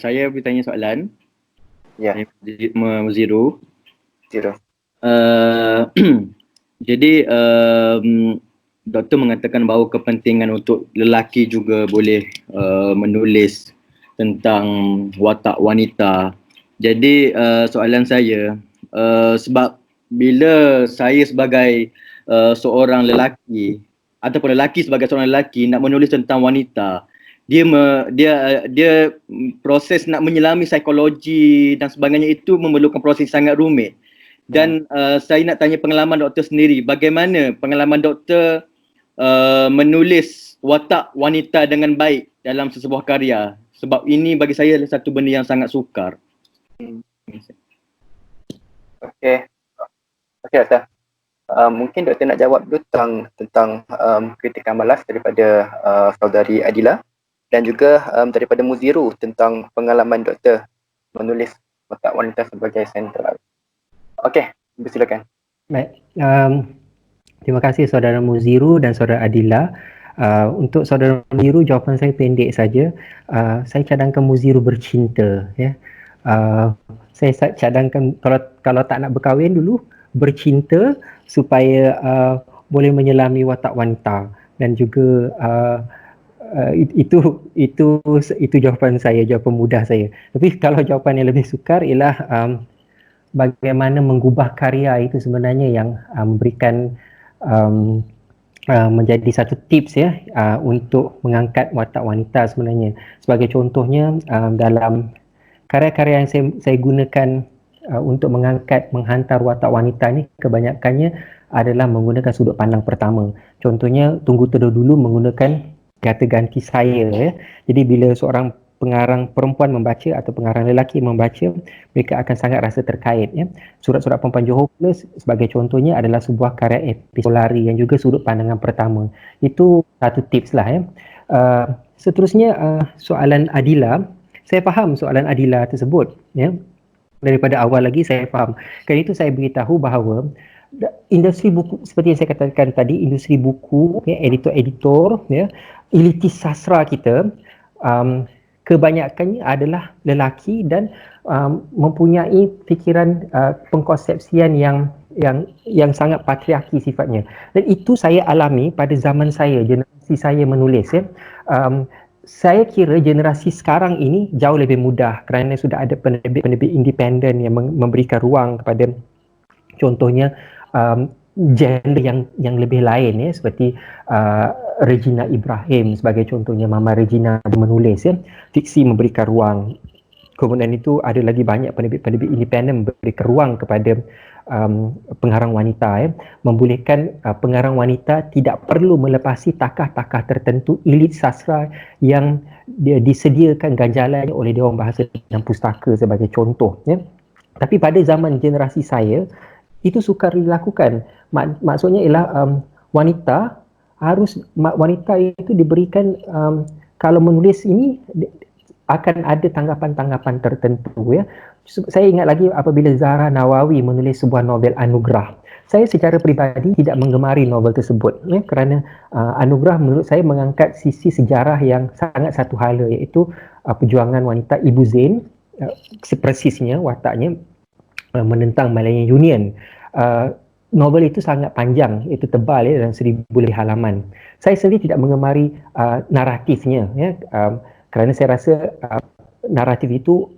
S8: Saya bertanya soalan.
S1: Ya.
S8: Zero. Jadi doktor mengatakan bahawa kepentingan untuk lelaki juga boleh menulis tentang watak wanita. Jadi soalan saya, sebab bila saya sebagai seorang lelaki ataupun lelaki sebagai seorang lelaki nak menulis tentang wanita, dia proses nak menyelami psikologi dan sebagainya itu memerlukan proses sangat rumit. Dan saya nak tanya pengalaman doktor sendiri, bagaimana pengalaman doktor menulis watak wanita dengan baik dalam sesebuah karya? Sebab ini bagi saya adalah satu benda yang sangat sukar.
S1: Okey, Ustaz. Mungkin doktor nak jawab dulu tentang kritikan balas daripada saudari Adila dan juga daripada Muziru tentang pengalaman doktor menulis watak wanita sebagai sentral. Okey, silakan.
S2: Baik, terima kasih saudara Muziru dan saudara Adila. Untuk saudara Muziru, jawapan saya pendek saja. Saya cadangkan Muziru bercinta, ya. Saya cadangkan kalau tak nak berkahwin dulu, bercinta supaya boleh menyelami watak wanita, dan juga itu jawapan saya, jawapan mudah saya. Tapi kalau jawapan yang lebih sukar ialah bagaimana mengubah karya itu sebenarnya yang memberikan menjadi satu tips, ya, untuk mengangkat watak wanita sebenarnya. Sebagai contohnya, dalam karya-karya yang saya gunakan untuk menghantar watak wanita ni, kebanyakannya adalah menggunakan sudut pandang pertama. Contohnya Tunggu Teduh Dulu menggunakan kata ganti saya, ya. Jadi bila seorang pengarang perempuan membaca atau pengarang lelaki membaca, mereka akan sangat rasa terkait, ya. Surat-surat Perempuan Johor pula sebagai contohnya adalah sebuah karya epistolari yang juga sudut pandangan pertama. Itu satu tips lah, ya. Seterusnya soalan Adila, saya faham soalan Adila tersebut, ya. Daripada awal lagi saya faham. Kerana itu saya beritahu bahawa industri buku, seperti yang saya katakan tadi, industri buku, ya, editor-editor, ya, elitis sastra kita, kebanyakannya adalah lelaki dan mempunyai fikiran pengkonsepsian yang sangat patriarki sifatnya. Dan itu saya alami pada zaman saya, generasi saya menulis, ya. Saya kira generasi sekarang ini jauh lebih mudah kerana sudah ada penerbit-penerbit independen yang memberikan ruang kepada contohnya genre yang lebih lain, ya, seperti Regina Ibrahim sebagai contohnya, Mama Regina menulis, ya, fiksi memberikan ruang. Kemudian itu ada lagi banyak penerbit-penerbit independen memberikan ruang kepada pengarang wanita, ya, membolehkan pengarang wanita tidak perlu melepasi takah-takah tertentu elit sastra yang disediakan ganjalannya oleh Dewan Bahasa dan Pustaka sebagai contoh, ya. Tapi pada zaman generasi saya itu sukar dilakukan. Maksudnya ialah wanita itu diberikan kalau menulis ini akan ada tanggapan-tanggapan tertentu, ya. Saya ingat lagi apabila Zahra Nawawi menulis sebuah novel Anugerah. Saya secara peribadi tidak menggemari novel tersebut, ya, kerana Anugerah menurut saya mengangkat sisi sejarah yang sangat satu hala, iaitu perjuangan wanita Ibu Zain, persisnya wataknya menentang Malayan Union. Novel itu sangat panjang, itu tebal, ya, dalam 1000 lebih halaman. Saya sendiri tidak mengemari naratifnya, ya, kerana saya rasa naratif itu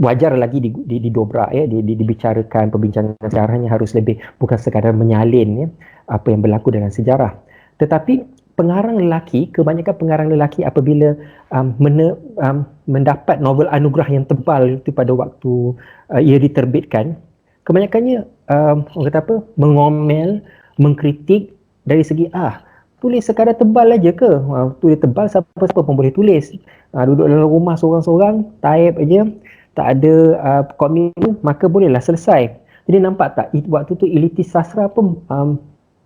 S2: wajar lagi didobrak, ya, dibicarakan, perbincangan sejarahnya harus lebih, bukan sekadar menyalin, ya, apa yang berlaku dalam sejarah. Tetapi pengarang lelaki, kebanyakan pengarang lelaki apabila mendapat novel Anugerah yang tebal itu pada waktu ia diterbitkan, kebanyakannya orang kata apa, mengomel, mengkritik dari segi tulis sekadar tebal aja ke? Tulis tebal siapa-siapa pun boleh tulis. Duduk dalam rumah seorang-seorang, type aja, tak ada komitmen, maka bolehlah selesai. Jadi nampak tak, waktu tu elitis sastra pun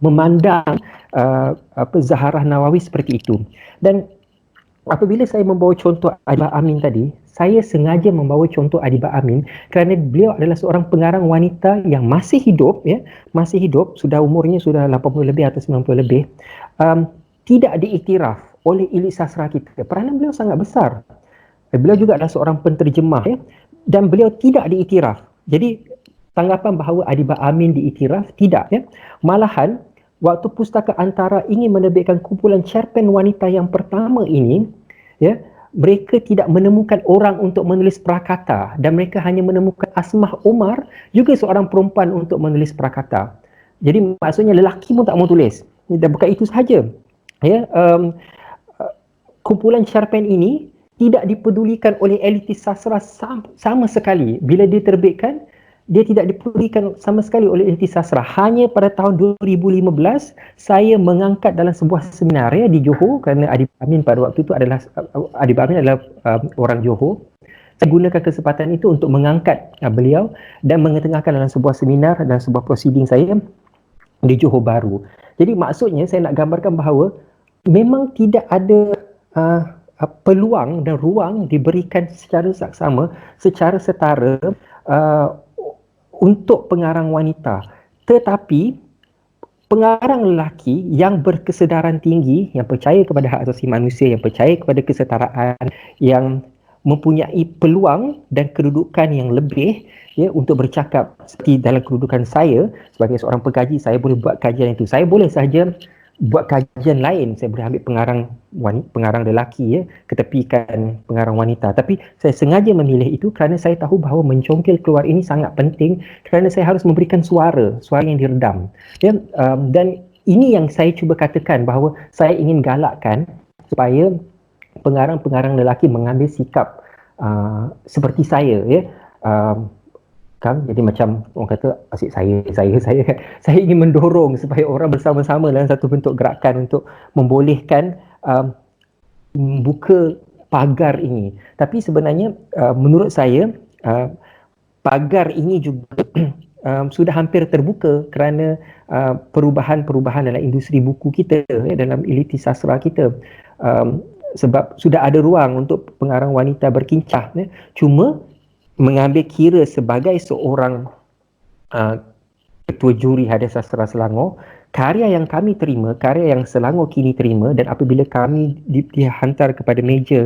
S2: memandang Zahra Nawawi seperti itu. Dan apabila saya membawa contoh Adibah Amin tadi, saya sengaja membawa contoh Adibah Amin kerana beliau adalah seorang pengarang wanita yang masih hidup, ya, masih hidup, sudah umurnya sudah 80 lebih atau 90 lebih, tidak diiktiraf oleh elit sastra kita. Peranan beliau sangat besar. Beliau juga adalah seorang penterjemah, ya, dan beliau tidak diiktiraf. Jadi tanggapan bahawa Adibah Amin diiktiraf, tidak, ya. Malahan waktu Pustaka Antara ingin menerbitkan kumpulan cerpen wanita yang pertama ini, ya, mereka tidak menemukan orang untuk menulis prakata dan mereka hanya menemukan Asmah Omar, juga seorang perempuan, untuk menulis prakata. Jadi maksudnya lelaki pun tak mau tulis. Dan bukan itu sahaja, ya, kumpulan cerpen ini tidak dipedulikan oleh elitis sastra sama sekali. Bila dia terbitkan, dia tidak dipedulikan sama sekali oleh elitis sastra. Hanya pada tahun 2015 saya mengangkat dalam sebuah seminar di Johor, kerana Adib Amin pada waktu itu adalah orang Johor. Saya gunakan kesempatan itu untuk mengangkat beliau dan mengetengahkan dalam sebuah seminar dan sebuah proceeding saya di Johor Bahru. Jadi maksudnya saya nak gambarkan bahawa memang tidak ada peluang dan ruang diberikan secara saksama, secara setara untuk pengarang wanita. Tetapi pengarang lelaki yang berkesedaran tinggi, yang percaya kepada hak asasi manusia, yang percaya kepada kesetaraan, yang mempunyai peluang dan kedudukan yang lebih untuk bercakap, seperti dalam kedudukan saya sebagai seorang pengkaji, saya boleh buat kajian itu. Saya boleh sahaja buat kajian lain, saya boleh ambil pengarang lelaki ketepikan pengarang wanita, tapi saya sengaja memilih itu kerana saya tahu bahawa mencongkel keluar ini sangat penting, kerana saya harus memberikan suara yang diredam. Dan ini yang saya cuba katakan, bahawa saya ingin galakkan supaya pengarang-pengarang lelaki mengambil sikap seperti saya, Kang. Jadi macam orang kata asyik saya ingin mendorong supaya orang bersama-sama dalam satu bentuk gerakan untuk membolehkan buka pagar ini. Tapi sebenarnya menurut saya pagar ini juga sudah hampir terbuka kerana perubahan-perubahan dalam industri buku kita, dalam elitis sastra kita. Sebab sudah ada ruang untuk pengarang wanita berkincah. Cuma mengambil kira sebagai seorang ketua juri Hadiah Sastra Selangor, karya yang kami terima, karya yang Selangor kini terima, dan apabila kami dihantar kepada meja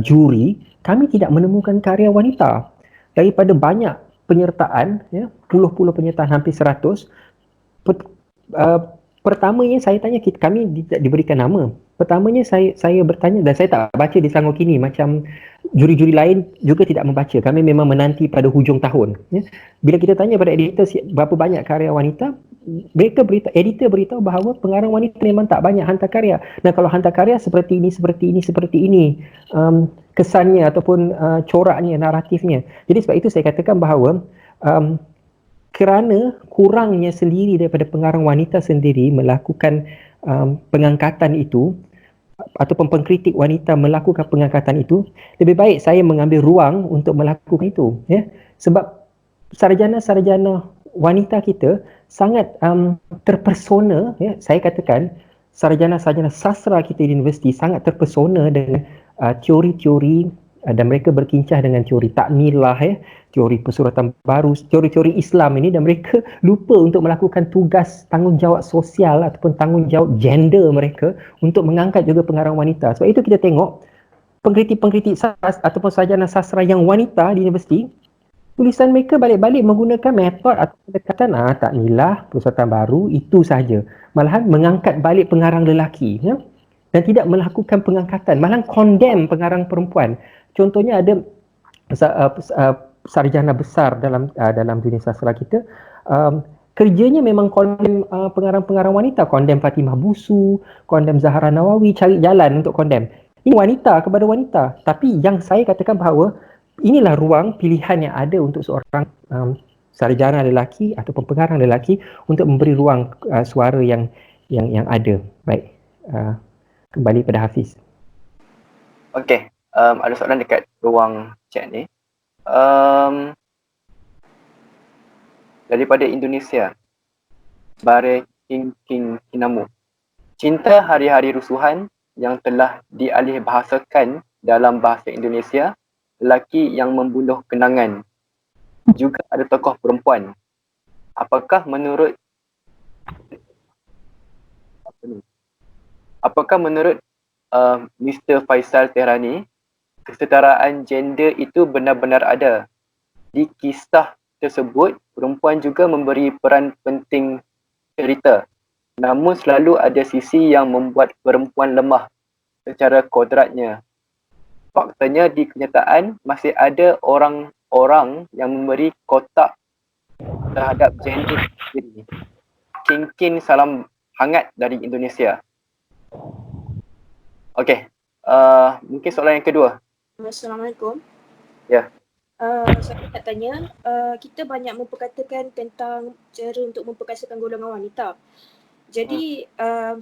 S2: juri, kami tidak menemukan karya wanita. Daripada banyak penyertaan, puluh-puluh penyertaan, hampir 100, pertamanya saya tanya, kami tidak diberikan nama. Pertamanya saya bertanya, dan saya tak baca di Selangor kini, macam juri-juri lain juga tidak membaca. Kami memang menanti pada hujung tahun. Bila kita tanya pada editor berapa banyak karya wanita, editor beritahu bahawa pengarang wanita memang tak banyak hantar karya. Dan kalau hantar karya seperti ini, kesannya ataupun coraknya, naratifnya. Jadi sebab itu saya katakan bahawa kerana kurangnya sendiri daripada pengarang wanita sendiri melakukan pengangkatan itu, ataupun pengkritik wanita melakukan pengangkatan itu, lebih baik saya mengambil ruang untuk melakukan itu. Sebab sarjana-sarjana wanita kita sangat terpersona, saya katakan sarjana-sarjana sastra kita di universiti sangat terpersona dengan teori-teori, dan mereka berkincah dengan teori takmilah, teori persuratan baru, teori-teori Islam ini, dan mereka lupa untuk melakukan tugas tanggungjawab sosial ataupun tanggungjawab gender mereka untuk mengangkat juga pengarang wanita. Sebab itu kita tengok pengkritik-pengkritik ataupun sarjana sastra yang wanita di universiti, tulisan mereka balik-balik menggunakan metod atau pendekatan takmilah, persuratan baru, itu sahaja. Malahan mengangkat balik pengarang lelaki, dan tidak melakukan pengangkatan, malahan condemn pengarang perempuan. Contohnya ada sarjana besar dalam dunia sastra kita, kerjanya memang condemn pengarang-pengarang wanita, condemn Fatimah Busu, condemn Zahra Nawawi, cari jalan untuk condemn. Ini wanita kepada wanita. Tapi yang saya katakan bahawa inilah ruang pilihan yang ada untuk seorang sarjana lelaki ataupun pengarang lelaki untuk memberi ruang suara yang ada. Baik, kembali pada Hafiz.
S1: Okey, ada soalan dekat ruang chat ni. Daripada Indonesia, Bare King Kinamu. Cinta hari-hari rusuhan yang telah dialihbahasakan dalam bahasa Indonesia, lelaki yang membunuh kenangan. Juga ada tokoh perempuan. Apakah menurut Mr. Faisal Tehrani, kesetaraan gender itu benar-benar ada? Di kisah tersebut, perempuan juga memberi peran penting cerita. Namun selalu ada sisi yang membuat perempuan lemah secara kodratnya. Faktanya di kenyataan masih ada orang-orang yang memberi kotak terhadap gender sendiri. Kin salam hangat dari Indonesia. Okey, Mungkin soalan yang kedua.
S9: Assalamualaikum.
S1: Ya.
S9: Saya nak tanya, kita banyak memperkatakan tentang cara untuk memperkasakan golongan wanita. Jadi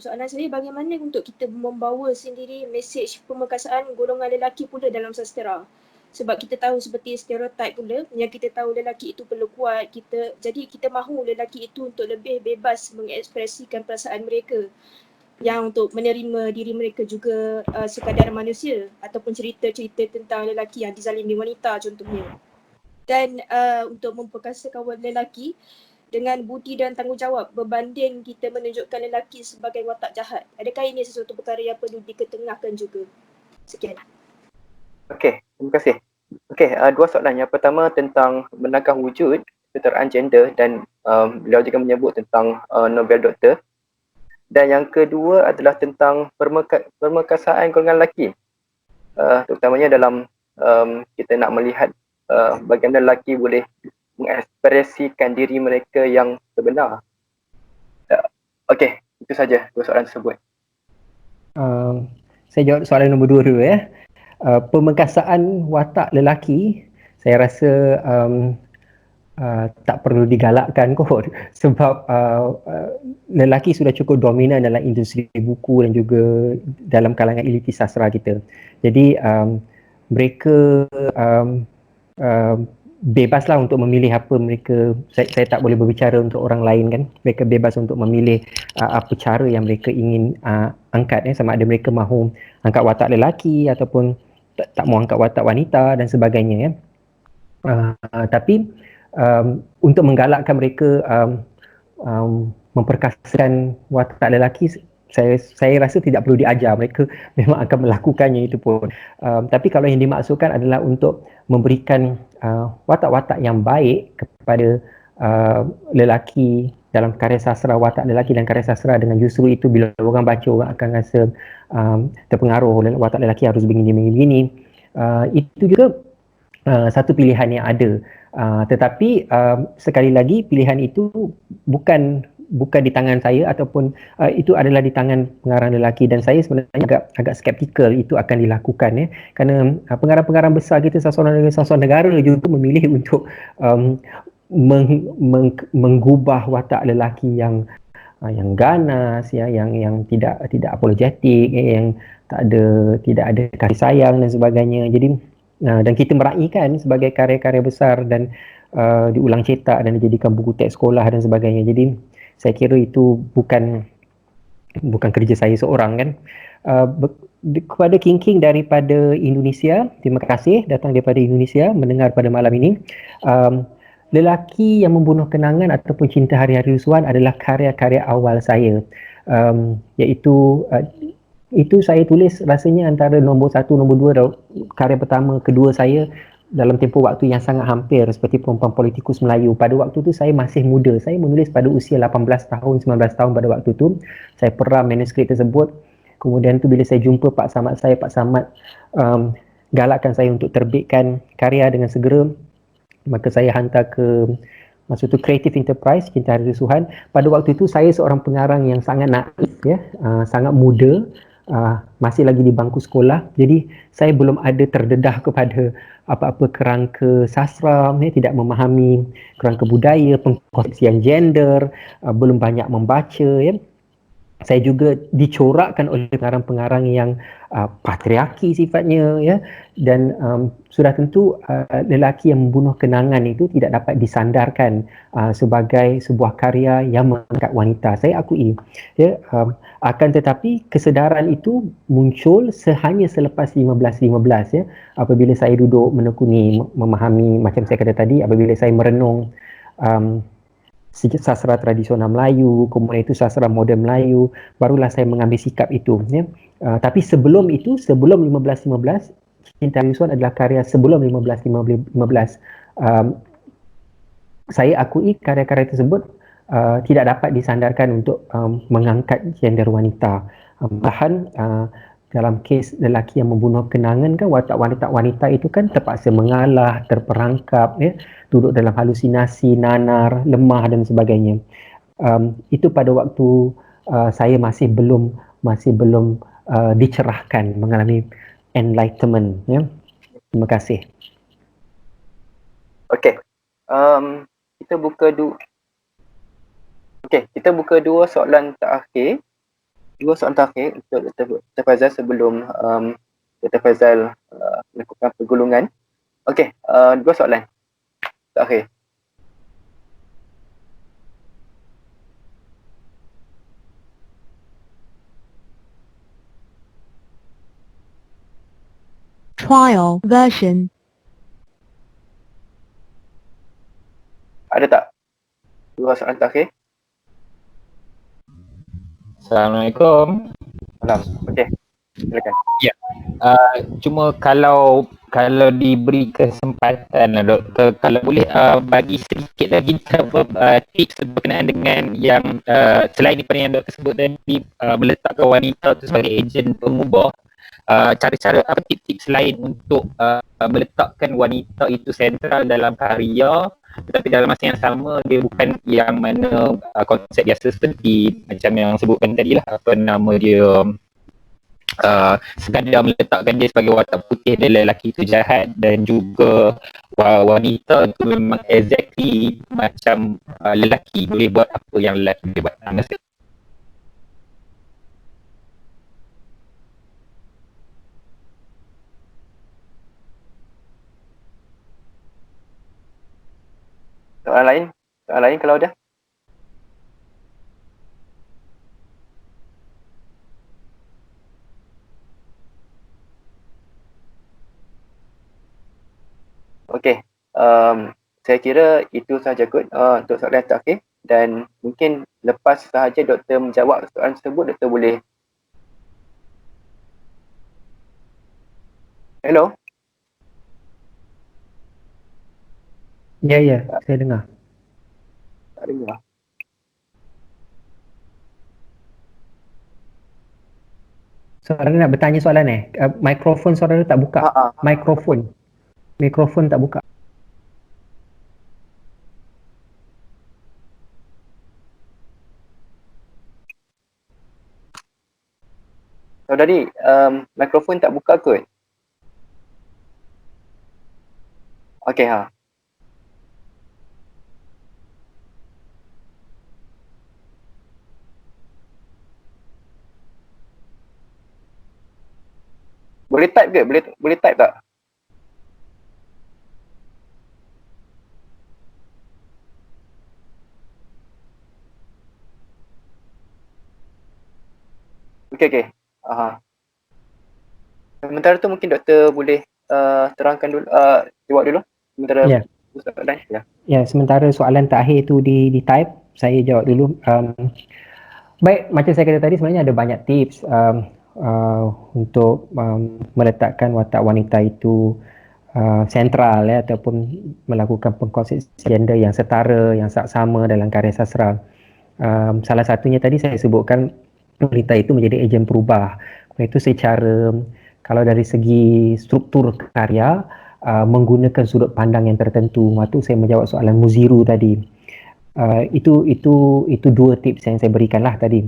S9: soalan saya, bagaimana untuk kita membawa sendiri mesej pemerkasaan golongan lelaki pula dalam sastera? Sebab kita tahu seperti stereotip pula yang kita tahu lelaki itu perlu kuat, jadi kita mahu lelaki itu untuk lebih bebas mengekspresikan perasaan mereka, yang untuk menerima diri mereka juga sekadar manusia, ataupun cerita-cerita tentang lelaki yang dizalimi wanita contohnya. Dan untuk memperkasakan lelaki dengan budi dan tanggungjawab berbanding kita menunjukkan lelaki sebagai watak jahat. Adakah ini sesuatu perkara yang perlu diketengahkan juga? Sekian.
S1: Okey, terima kasih. Okey, dua soalan. Yang pertama tentang benarkah wujud kesetaraan gender, dan beliau juga menyebut tentang Nobel Doktor. Dan yang kedua adalah tentang pemerkasaan golongan lelaki. Terutamanya dalam kita nak melihat bagaimana lelaki boleh mengekspresikan diri mereka yang sebenar. Okey, itu saja dua soalan tersebut.
S2: Saya jawab soalan nombor 2 dulu ya. Pemerkasaan watak lelaki, saya rasa tak perlu digalakkan kot, sebab lelaki sudah cukup dominan dalam industri buku dan juga dalam kalangan elitis sastra kita. Jadi mereka bebaslah untuk memilih apa mereka. Saya tak boleh berbicara untuk orang lain kan. Mereka bebas untuk memilih apa cara yang mereka ingin angkat, sama ada mereka mahu angkat watak lelaki ataupun tak mahu angkat watak wanita dan sebagainya. Tapi untuk menggalakkan mereka memperkasakan watak lelaki, saya rasa tidak perlu diajar, mereka memang akan melakukannya itu pun. Tapi kalau yang dimaksudkan adalah untuk memberikan watak-watak yang baik kepada lelaki dalam karya sastra, watak lelaki dan karya sastra, dengan justru itu bila orang baca orang akan rasa terpengaruh oleh watak lelaki harus begini. Itu juga satu pilihan yang ada. Tetapi sekali lagi pilihan itu bukan di tangan saya, ataupun itu adalah di tangan pengarang lelaki, dan saya sebenarnya agak skeptikal itu akan dilakukan kerana pengarang-pengarang besar kita, sastrawan negara juga memilih untuk menggubah watak lelaki yang ganas, yang tidak apologetik, yang tidak ada kasih sayang dan sebagainya. Jadi dan kita meraihkan sebagai karya-karya besar dan diulang cetak dan dijadikan buku teks sekolah dan sebagainya. Jadi saya kira itu bukan kerja saya seorang kan. Kepada King daripada Indonesia, terima kasih datang daripada Indonesia mendengar pada malam ini. Lelaki yang membunuh kenangan ataupun Cinta Hari-Hari Rusuhan adalah karya-karya awal saya, iaitu itu saya tulis rasanya antara nombor 1, nombor 2, karya pertama, kedua saya dalam tempoh waktu yang sangat hampir, seperti Perempuan Politikus Melayu. Pada waktu tu saya masih muda, saya menulis pada usia 18 tahun, 19 tahun pada waktu tu. Saya peram manuskrip tersebut. Kemudian tu bila saya jumpa Pak Samad galakkan saya untuk terbitkan karya dengan segera, maka saya hantar ke masa tu Creative Enterprise, Cinta Hari Rusuhan. Pada waktu itu saya seorang pengarang yang sangat naif, sangat muda, masih lagi di bangku sekolah. Jadi saya belum ada terdedah kepada apa-apa kerangka sastra, tidak memahami kerangka budaya, pengkonsepsian gender, belum banyak membaca. Saya juga dicorakkan oleh pengarang-pengarang yang patriarki sifatnya, dan sudah tentu lelaki yang membunuh kenangan itu tidak dapat disandarkan sebagai sebuah karya yang mengangkat wanita. Saya akui, akan tetapi kesedaran itu muncul hanya selepas 15-15, apabila saya duduk menekuni, memahami, macam saya kata tadi, apabila saya merenung sastra tradisional Melayu, kemudian itu sastra moden Melayu, barulah saya mengambil sikap itu. Tapi sebelum itu, sebelum 15-15, Cinta Hari Rusuhan adalah karya sebelum 15-15. Saya akui karya-karya tersebut tidak dapat disandarkan untuk mengangkat gender wanita. Bahkan dalam kes lelaki yang membunuh kenangan kan, watak wanita itu kan terpaksa mengalah, terperangkap, duduk dalam halusinasi, nanar, lemah dan sebagainya. Itu pada waktu saya masih belum dicerahkan, mengalami enlightenment, ya. Terima kasih.
S1: Okey. Kita buka kita buka dua soalan terakhir. Dua soalan terakhir untuk Dr. Faizal sebelum Dr. Faizal melakukan pergulungan. Okey, dua soalan terakhir.
S10: Trial version.
S1: Ada tak? Dua soalan terakhir.
S3: Assalamualaikum.
S1: Salam. Okey, silakan.
S3: Cuma kalau diberi kesempatan doktor, kalau boleh bagi sedikit lagi tips berkenaan dengan yang selain daripada yang doktor sebut tadi, meletakkan wanita itu sebagai ejen pengubah, cara-cara apa tips-tips lain untuk meletakkan wanita itu sentral dalam karya, tetapi dalam masa yang sama dia bukan yang mana konsep biasa seperti macam yang sebutkan tadi lah, apa nama dia, sekadar meletakkan dia sebagai watak putih dan lelaki itu jahat, dan juga wanita itu memang exactly macam lelaki, boleh buat apa yang lelaki boleh buat. Terima kasih. Soalan lain kalau ada. Okey, saya kira itu sahaja kot untuk soalan terakhir, dan mungkin lepas sahaja doktor menjawab soalan tersebut, doktor boleh. Hello?
S2: Ya, saya dengar.
S1: Tak dengar.
S2: Saudara nak bertanya soalan mikrofon saudara tak buka. Mikrofon tak buka.
S1: Saudari, mikrofon tak buka kot? Okey, Boleh type ke? Boleh type tak? Okey. Sementara tu mungkin doktor boleh terangkan dulu, jawab dulu. Sementara soalan.
S2: Ya, sementara soalan terakhir tu di type, saya jawab dulu. Baik, macam saya kata tadi, sebenarnya ada banyak tips untuk meletakkan watak wanita itu sentral, ataupun melakukan pengkonsep gender yang setara, yang sama dalam karya sastra. Salah satunya tadi saya sebutkan wanita itu menjadi ejen perubah. Itu secara, kalau dari segi struktur karya, menggunakan sudut pandang yang tertentu. Waktu saya menjawab soalan Muziru tadi, itu dua tips yang saya berikan lah tadi.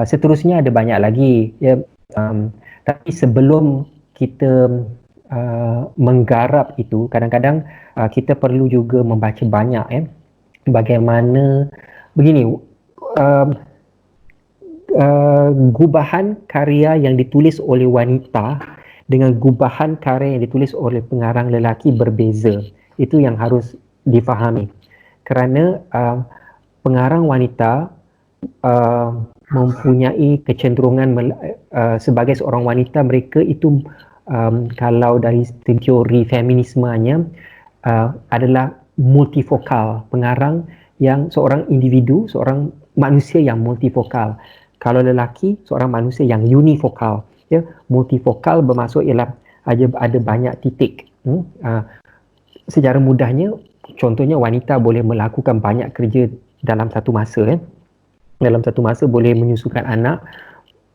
S2: Seterusnya ada banyak lagi, ya. Tapi sebelum kita menggarap itu, kadang-kadang kita perlu juga membaca banyak, bagaimana begini, gubahan karya yang ditulis oleh wanita dengan gubahan karya yang ditulis oleh pengarang lelaki berbeza. Itu yang harus difahami, kerana pengarang wanita mempunyai kecenderungan sebagai seorang wanita, mereka itu kalau dari teori feminismenya adalah multifokal, pengarang yang seorang individu, seorang manusia yang multifokal. Kalau lelaki, seorang manusia yang unifokal. Ya, multifokal bermaksud ialah ada banyak titik. Secara mudahnya, contohnya wanita boleh melakukan banyak kerja dalam satu masa. Dalam satu masa boleh menyusukan anak,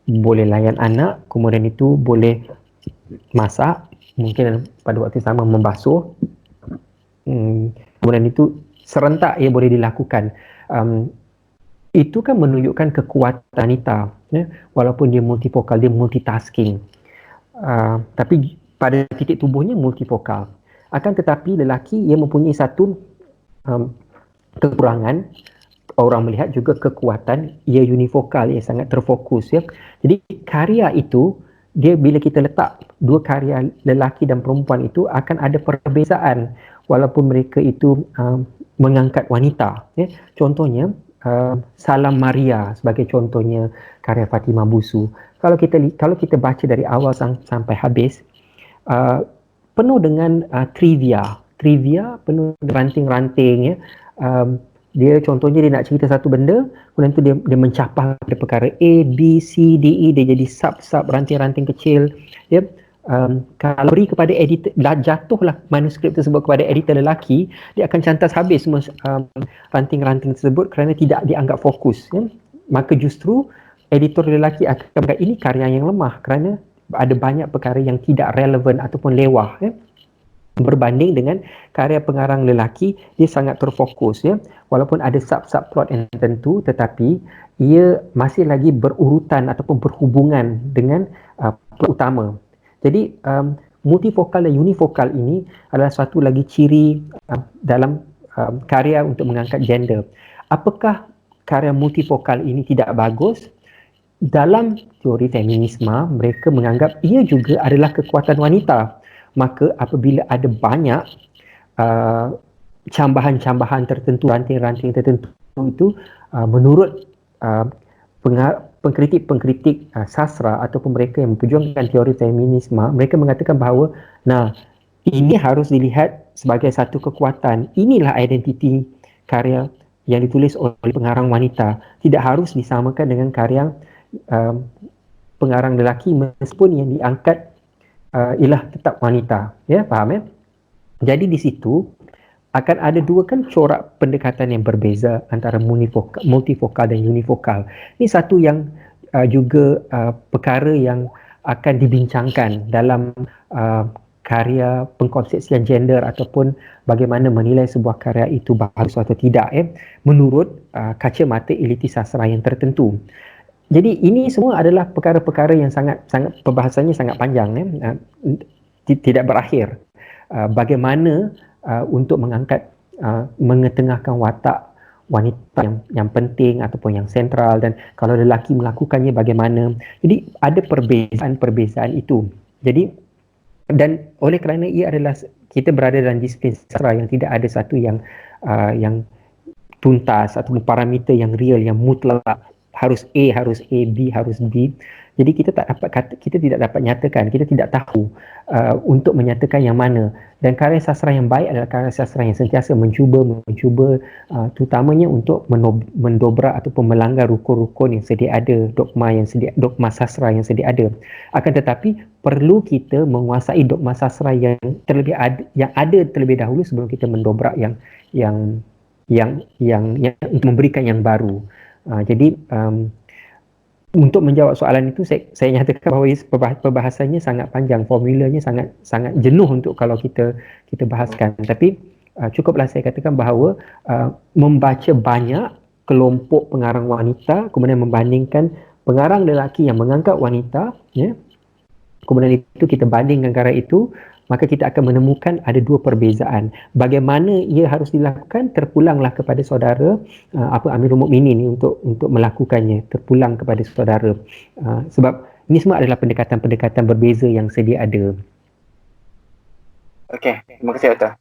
S2: boleh layan anak, kemudian itu boleh masak, mungkin pada waktu sama membasuh, kemudian itu serentak ia boleh dilakukan. itu kan menunjukkan kekuatan wanita, ya? Walaupun dia multifokal, dia multitasking. Tapi pada titik tubuhnya multifokal. Akan tetapi lelaki ia mempunyai satu kekurangan, orang melihat juga kekuatan, ia unifokal, ia sangat terfokus, ya. Jadi karya itu, dia bila kita letak dua karya lelaki dan perempuan itu akan ada perbezaan walaupun mereka itu mengangkat wanita, ya. Contohnya Salam Maria sebagai contohnya karya Fatimah Busu. Kalau kita baca dari awal sampai habis, penuh dengan trivia penuh dengan ranting-ranting, ya. Dia contohnya dia nak cerita satu benda, kemudian tu dia mencapah pada perkara A, B, C, D, E, dia jadi sub ranting-ranting kecil, ya. Kalau beri kepada editor, jatuhlah manuskrip tersebut kepada editor lelaki, dia akan cantas habis semua ranting-ranting tersebut kerana tidak dianggap fokus, ya. Maka justru editor lelaki akan berkata ini karya yang lemah kerana ada banyak perkara yang tidak relevan ataupun lewah, ya. Berbanding dengan karya pengarang lelaki, dia sangat terfokus, ya. Walaupun ada sub-plot yang tertentu, tetapi ia masih lagi berurutan ataupun berhubungan dengan plot utama. Jadi multifokal dan unifokal ini adalah satu lagi ciri dalam karya untuk mengangkat gender. Apakah karya multifokal ini tidak bagus? Dalam teori feminisme, mereka menganggap ia juga adalah kekuatan wanita. Maka apabila ada banyak cambahan-cambahan tertentu, ranting-ranting tertentu itu, menurut pengkritik sastra ataupun mereka yang memperjuangkan teori feminisme, mereka mengatakan bahawa ini harus dilihat sebagai satu kekuatan. Inilah identiti karya yang ditulis oleh pengarang wanita. Tidak harus disamakan dengan karya pengarang lelaki meskipun yang diangkat ialah tetap wanita, ya, faham, ya? Jadi di situ akan ada dua kan corak pendekatan yang berbeza antara multifokal dan unifokal. Ini satu yang juga perkara yang akan dibincangkan dalam karya pengkonsepsian gender ataupun bagaimana menilai sebuah karya itu bagus atau tidak, menurut kacamata elitis sastra yang tertentu. Jadi ini semua adalah perkara-perkara yang sangat perbahasannya sangat panjang, tidak berakhir. Bagaimana untuk mengangkat mengetengahkan watak wanita yang penting ataupun yang sentral, dan kalau lelaki melakukannya bagaimana. Jadi ada perbezaan itu. Jadi dan oleh kerana ia adalah kita berada dalam disiplin sastra yang tidak ada satu yang tuntas ataupun parameter yang real, yang mutlak, harus A, B, harus B. Jadi kita tidak dapat nyatakan, kita tidak tahu untuk menyatakan yang mana. Dan karya sastra yang baik adalah karya sastra yang sentiasa mencuba terutamanya untuk mendobrak ataupun melanggar rukun-rukun yang sedia ada, dogma sastra yang sedia ada. Akan tetapi perlu kita menguasai dogma sastra yang ada terlebih dahulu sebelum kita mendobrak yang untuk memberikan yang baru. Jadi untuk menjawab soalan itu, saya nyatakan bahawa perbahasannya sangat panjang, formulanya sangat jenuh untuk kalau kita bahaskan. Tapi cukuplah saya katakan bahawa membaca banyak kelompok pengarang wanita, kemudian membandingkan pengarang lelaki yang mengangkat wanita, ya, kemudian itu kita bandingkan karya itu, maka kita akan menemukan ada dua perbezaan. Bagaimana ia harus dilakukan, terpulanglah kepada saudara Amirul Mukminin untuk melakukannya, terpulang kepada saudara. Sebab ini semua adalah pendekatan-pendekatan berbeza yang sedia ada.
S1: Okey, terima kasih Doktor.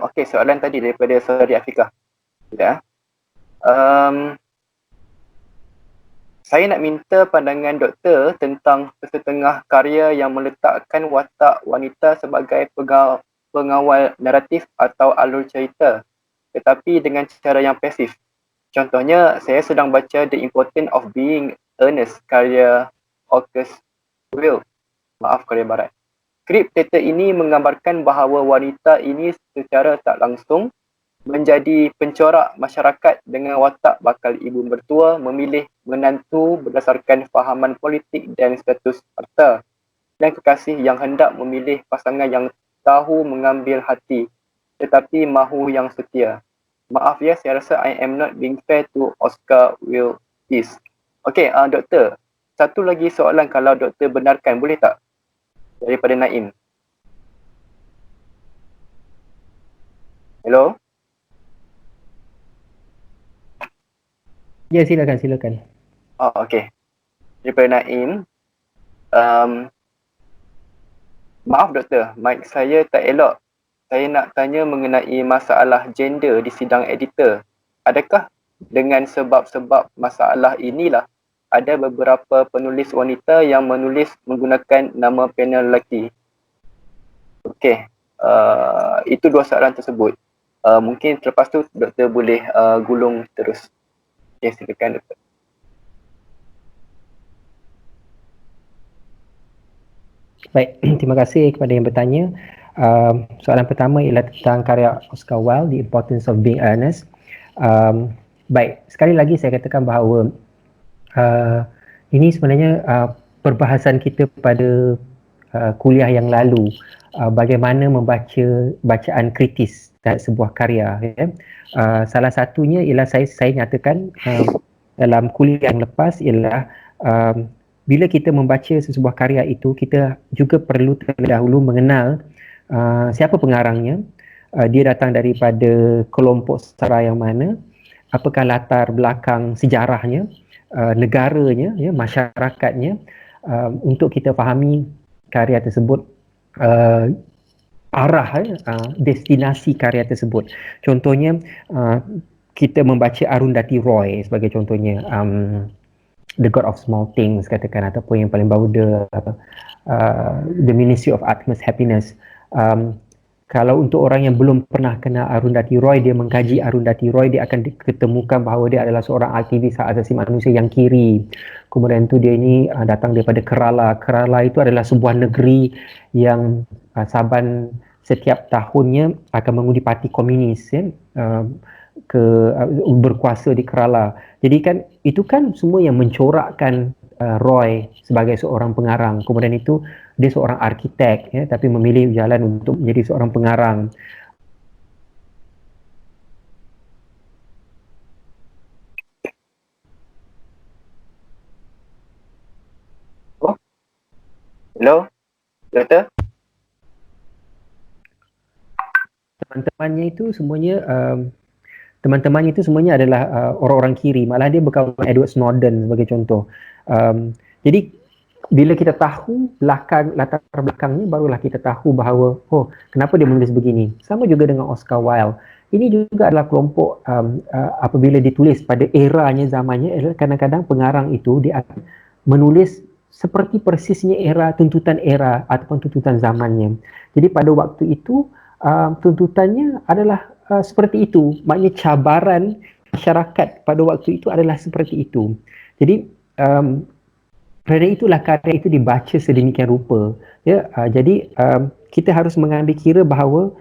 S1: Okey, soalan tadi daripada Saudari Afiqah. Ya. Saya nak minta pandangan doktor tentang sesetengah karya yang meletakkan watak wanita sebagai pengawal naratif atau alur cerita, tetapi dengan cara yang pasif. Contohnya, saya sedang baca The Importance of Being Earnest karya August Wilde, Korea Barat. Skrip teater ini menggambarkan bahawa wanita ini secara tak langsung menjadi pencorak masyarakat dengan watak bakal ibu mertua memilih menantu berdasarkan fahaman politik dan status harta, dan kekasih yang hendak memilih pasangan yang tahu mengambil hati tetapi mahu yang setia. Maaf ya, saya rasa I am not being fair to Oscar Wilkes. Okey, doktor. Satu lagi soalan kalau doktor benarkan, boleh tak? Daripada Naim. Hello?
S2: Ya, silakan.
S1: Okey. Daripada Naim. Maaf doktor, mic saya tak elok. Saya nak tanya mengenai masalah gender di sidang editor. Adakah dengan sebab-sebab masalah inilah ada beberapa penulis wanita yang menulis menggunakan nama panel lelaki? Okey, itu dua soalan tersebut. Mungkin selepas tu doktor boleh gulung terus. Okey, silakan doktor.
S2: Baik, terima kasih kepada yang bertanya. Soalan pertama ialah tentang karya Oscar Wilde, The Importance of Being Earnest. Baik, sekali lagi saya katakan bahawa ini sebenarnya perbahasan kita pada kuliah yang lalu, bagaimana membaca bacaan kritis terhadap sebuah karya. Ya. Salah satunya ialah saya nyatakan dalam kuliah yang lepas ialah bila kita membaca sebuah karya itu, kita juga perlu terlebih dahulu mengenal siapa pengarangnya, dia datang daripada kelompok sastra yang mana, apakah latar belakang sejarahnya, negaranya, ya, masyarakatnya, untuk kita fahami karya tersebut, arah, destinasi karya tersebut. Contohnya, kita membaca Arundhati Roy sebagai contohnya, The God of Small Things katakan, ataupun yang paling baru The Ministry of Utmost Happiness. Kalau untuk orang yang belum pernah kenal Arundhati Roy, dia mengkaji Arundhati Roy, dia akan ketemukan bahawa dia adalah seorang aktivis hak asasi manusia yang kiri. Kemudian tu dia ini datang daripada Kerala. Kerala itu adalah sebuah negeri yang Saban setiap tahunnya akan mengundi parti komunis, ya, berkuasa di Kerala. Jadi kan itu kan semua yang mencorakkan Roy sebagai seorang pengarang. Kemudian itu dia seorang arkitek, ya, tapi memilih jalan untuk menjadi seorang pengarang.
S1: Hello, doktor?
S2: Teman-temannya itu semuanya adalah orang-orang kiri. Malah dia berkawan dengan Edward Snowden sebagai contoh. Jadi bila kita tahu latar belakangnya, barulah kita tahu bahawa kenapa dia menulis begini. Sama juga dengan Oscar Wilde. Ini juga adalah kelompok apabila ditulis pada eranya, zamannya, kadang-kadang pengarang itu dia akan menulis seperti persisnya tuntutan era ataupun tuntutan zamannya. Jadi pada waktu itu tuntutannya adalah seperti itu. Maknanya cabaran masyarakat pada waktu itu adalah seperti itu. Jadi kerana itulah karya itu dibaca sedemikian rupa. Ya, jadi kita harus mengambil kira bahawa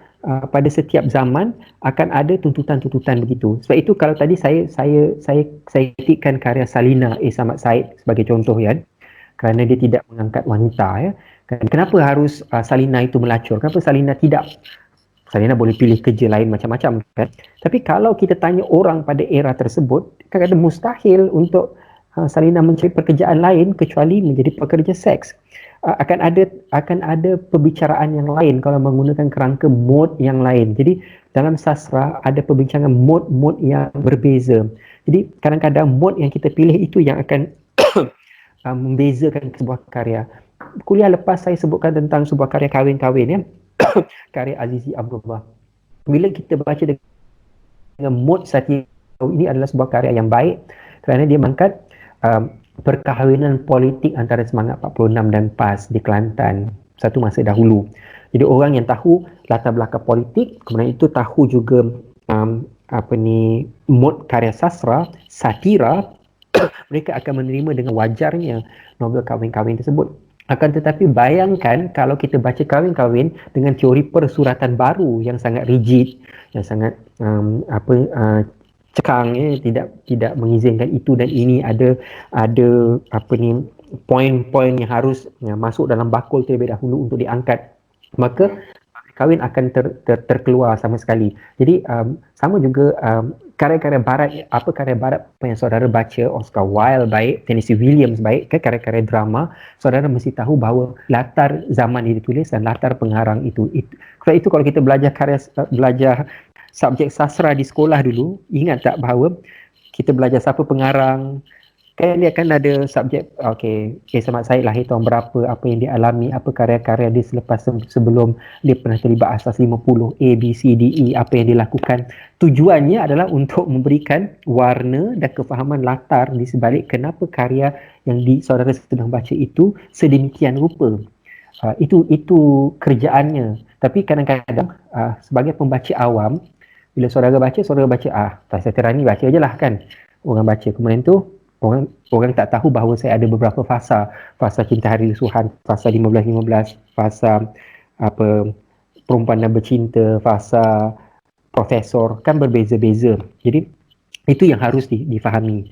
S2: pada setiap zaman akan ada tuntutan-tuntutan begitu. Sebab itu kalau tadi saya ketikkan karya Salina Samad Said sebagai contoh, ya, kerana dia tidak mengangkat wanita, ya. Kenapa harus Salina itu melacur? Kenapa Salina tidak? Salina boleh pilih kerja lain macam-macam, kan? Tapi kalau kita tanya orang pada era tersebut, kadang-kadang mustahil untuk Salina mencari pekerjaan lain kecuali menjadi pekerja seks. Akan ada perbicaraan yang lain kalau menggunakan kerangka mod yang lain. Jadi dalam sastra ada perbincangan mod yang berbeza. Jadi kadang-kadang mod yang kita pilih itu yang akan membezakan sebuah karya. Kuliah lepas saya sebutkan tentang sebuah karya kahwin-kahwin, ya. Karya Azizi Abdullah. Bila kita baca dengan mod satira, ini adalah sebuah karya yang baik kerana dia mengangkat perkahwinan politik antara Semangat 46 dan PAS di Kelantan satu masa dahulu. Jadi orang yang tahu latar belakang politik, kemudian itu tahu juga mod karya sastra, satira, mereka akan menerima dengan wajarnya novel kahwin-kahwin tersebut. Akan tetapi bayangkan kalau kita baca kahwin-kahwin dengan teori persuratan baru yang sangat rigid, yang sangat cekang, ya, tidak mengizinkan itu dan ini, ada poin-poin yang harus masuk dalam bakul terlebih dahulu untuk diangkat. Maka kahwin akan terkeluar sama sekali. Jadi sama juga karya-karya barat, karya barat yang saudara baca, Oscar Wilde baik, Tennessee Williams baik, karya-karya drama, saudara mesti tahu bahawa latar zaman ini ditulis dan latar pengarang itu. Sebab itu kalau kita belajar subjek sastra di sekolah dulu, ingat tak bahawa kita belajar siapa pengarang, kan dia akan ada subjek, Samad Said lahir tahun berapa, apa yang dia alami, apa karya-karya dia selepas sebelum dia pernah terlibat asas 50, A, B, C, D, E, apa yang dia lakukan. Tujuannya adalah untuk memberikan warna dan kefahaman latar di sebalik kenapa karya yang saudara sedang baca itu sedemikian rupa. Itu kerjaannya. Tapi kadang-kadang sebagai pembaca awam, bila saudara baca, saya terani baca je lah kan. Orang baca, kemudian tu orang tak tahu bahawa saya ada beberapa fasa cinta hari suhan, fasa 15-15, fasa perempuan dan bercinta, fasa profesor, kan berbeza-beza. Jadi itu yang harus difahami.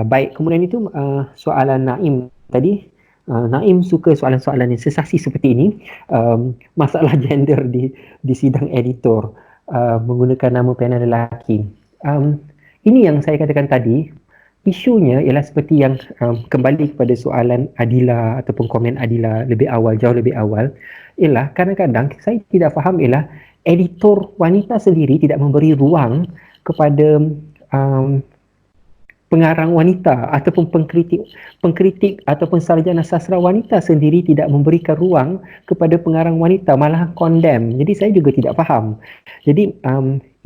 S2: Baik, kemudian itu soalan Naim tadi. Naim suka soalan-soalan yang sensasi seperti ini. Masalah gender di sidang editor, menggunakan nama panel lelaki. Ini yang saya katakan tadi. Isunya ialah seperti yang kembali kepada soalan Adila ataupun komen Adila jauh lebih awal, ialah kadang-kadang saya tidak faham ialah editor wanita sendiri tidak memberi ruang kepada pengarang wanita ataupun pengkritik ataupun sarjana sastra wanita sendiri tidak memberikan ruang kepada pengarang wanita, malah condemn. Jadi saya juga tidak faham. Jadi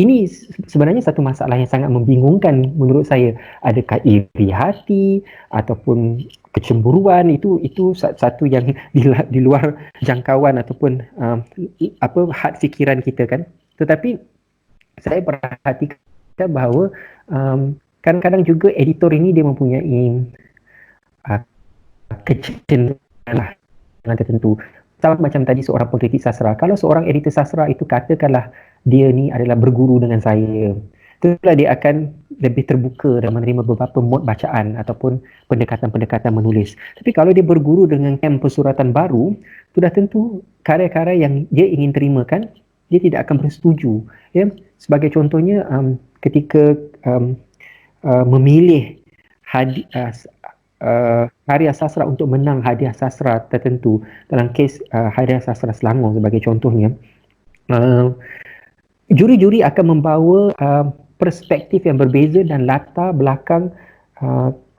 S2: ini sebenarnya satu masalah yang sangat membingungkan menurut saya. Adakah iri hati ataupun kecemburuan, itu satu yang di luar jangkauan ataupun had fikiran kita kan. Tetapi saya perhatikan bahawa kadang-kadang juga editor ini dia mempunyai kecenderungan dengan tertentu. Sama macam tadi seorang pengkritik sastra. Kalau seorang editor sastra itu katakanlah dia ni adalah berguru dengan saya, itulah dia akan lebih terbuka dan menerima beberapa mod bacaan ataupun pendekatan-pendekatan menulis. Tapi kalau dia berguru dengan kamp persuratan baru, sudah tentu karya-karya yang dia ingin terimakan, dia tidak akan bersetuju. Ya? Sebagai contohnya, ketika memilih karya sastra untuk menang hadiah sastra tertentu, dalam kes hadiah sastra Selangor sebagai contohnya, juri-juri akan membawa perspektif yang berbeza dan latar belakang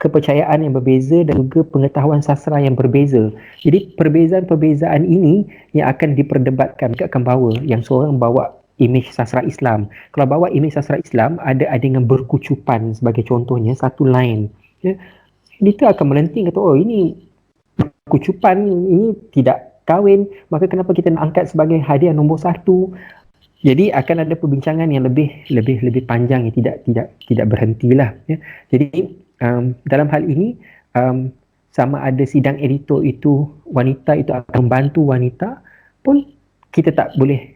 S2: kepercayaan yang berbeza dan juga pengetahuan sastra yang berbeza. Jadi perbezaan-perbezaan ini yang akan diperdebatkan. Mereka akan bawa, yang seorang bawa imej sastra Islam. Kalau bawa imej sastra Islam, ada dengan berkucupan sebagai contohnya, satu line. Ya. Dia akan melenting, kata, oh ini berkucupan, ini tidak kahwin, maka kenapa kita nak angkat sebagai hadiah nombor 1? Jadi akan ada perbincangan yang lebih panjang yang tidak berhentilah. Ya. Jadi dalam hal ini sama ada sidang editor itu wanita itu akan membantu wanita pun kita tak boleh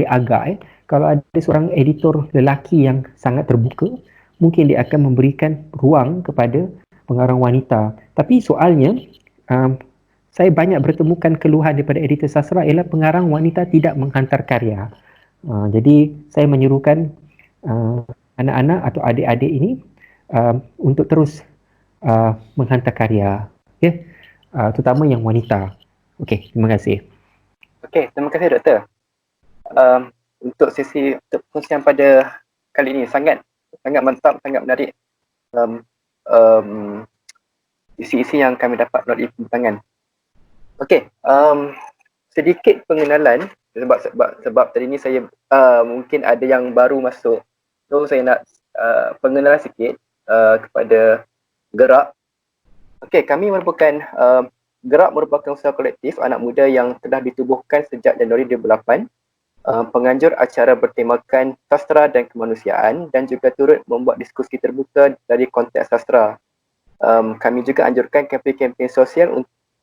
S2: agak. Kalau ada seorang editor lelaki yang sangat terbuka, mungkin dia akan memberikan ruang kepada pengarang wanita. Tapi soalnya saya banyak bertemukan keluhan daripada editor sastra ialah pengarang wanita tidak menghantar karya. Jadi saya menyerukan anak-anak atau adik-adik ini untuk terus menghantar karya, terutama yang wanita. Okey, terima kasih.
S1: Okey, terima kasih Doktor. Untuk sesi perkongsian pada kali ini sangat mantap, sangat menarik. Isi-isi yang kami dapat melalui perbincangan. Okey, sedikit pengenalan sebab tadi ni saya mungkin ada yang baru masuk. So saya nak pengenalan sikit kepada Gerak. Okey, kami merupakan Gerak merupakan usaha kolektif anak muda yang telah ditubuhkan sejak Januari 2008. Penganjur acara bertemakan sastra dan kemanusiaan dan juga turut membuat diskusi terbuka dari konteks sastra. Kami juga anjurkan kempen-kempen sosial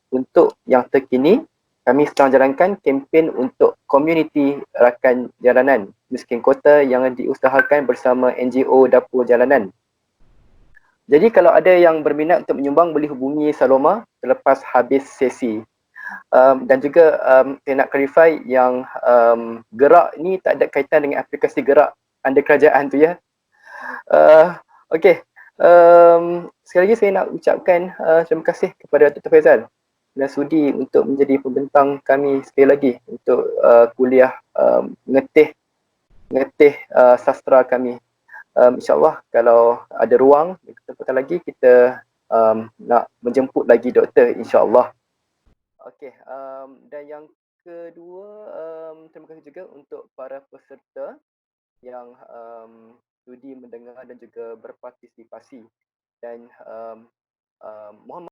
S1: untuk yang terkini. Kami sedang jalankan kempen untuk komuniti rakan jalanan miskin kota yang diusahakan bersama NGO Dapur Jalanan. Jadi kalau ada yang berminat untuk menyumbang boleh hubungi Saloma selepas habis sesi. Dan juga saya nak clarify yang gerak ni tak ada kaitan dengan aplikasi gerak anda kerajaan tu ya. Okey. Sekali lagi saya nak ucapkan terima kasih kepada Dr. Faizal dan sudi untuk menjadi pembentang kami sekali lagi untuk kuliah ngetih sastra kami. InsyaAllah kalau ada ruang di kesempatan lagi kita nak menjemput lagi doktor insyaAllah. Okey, dan yang kedua terima kasih juga untuk para peserta yang sudi mendengar dan juga berpartisipasi dan mohon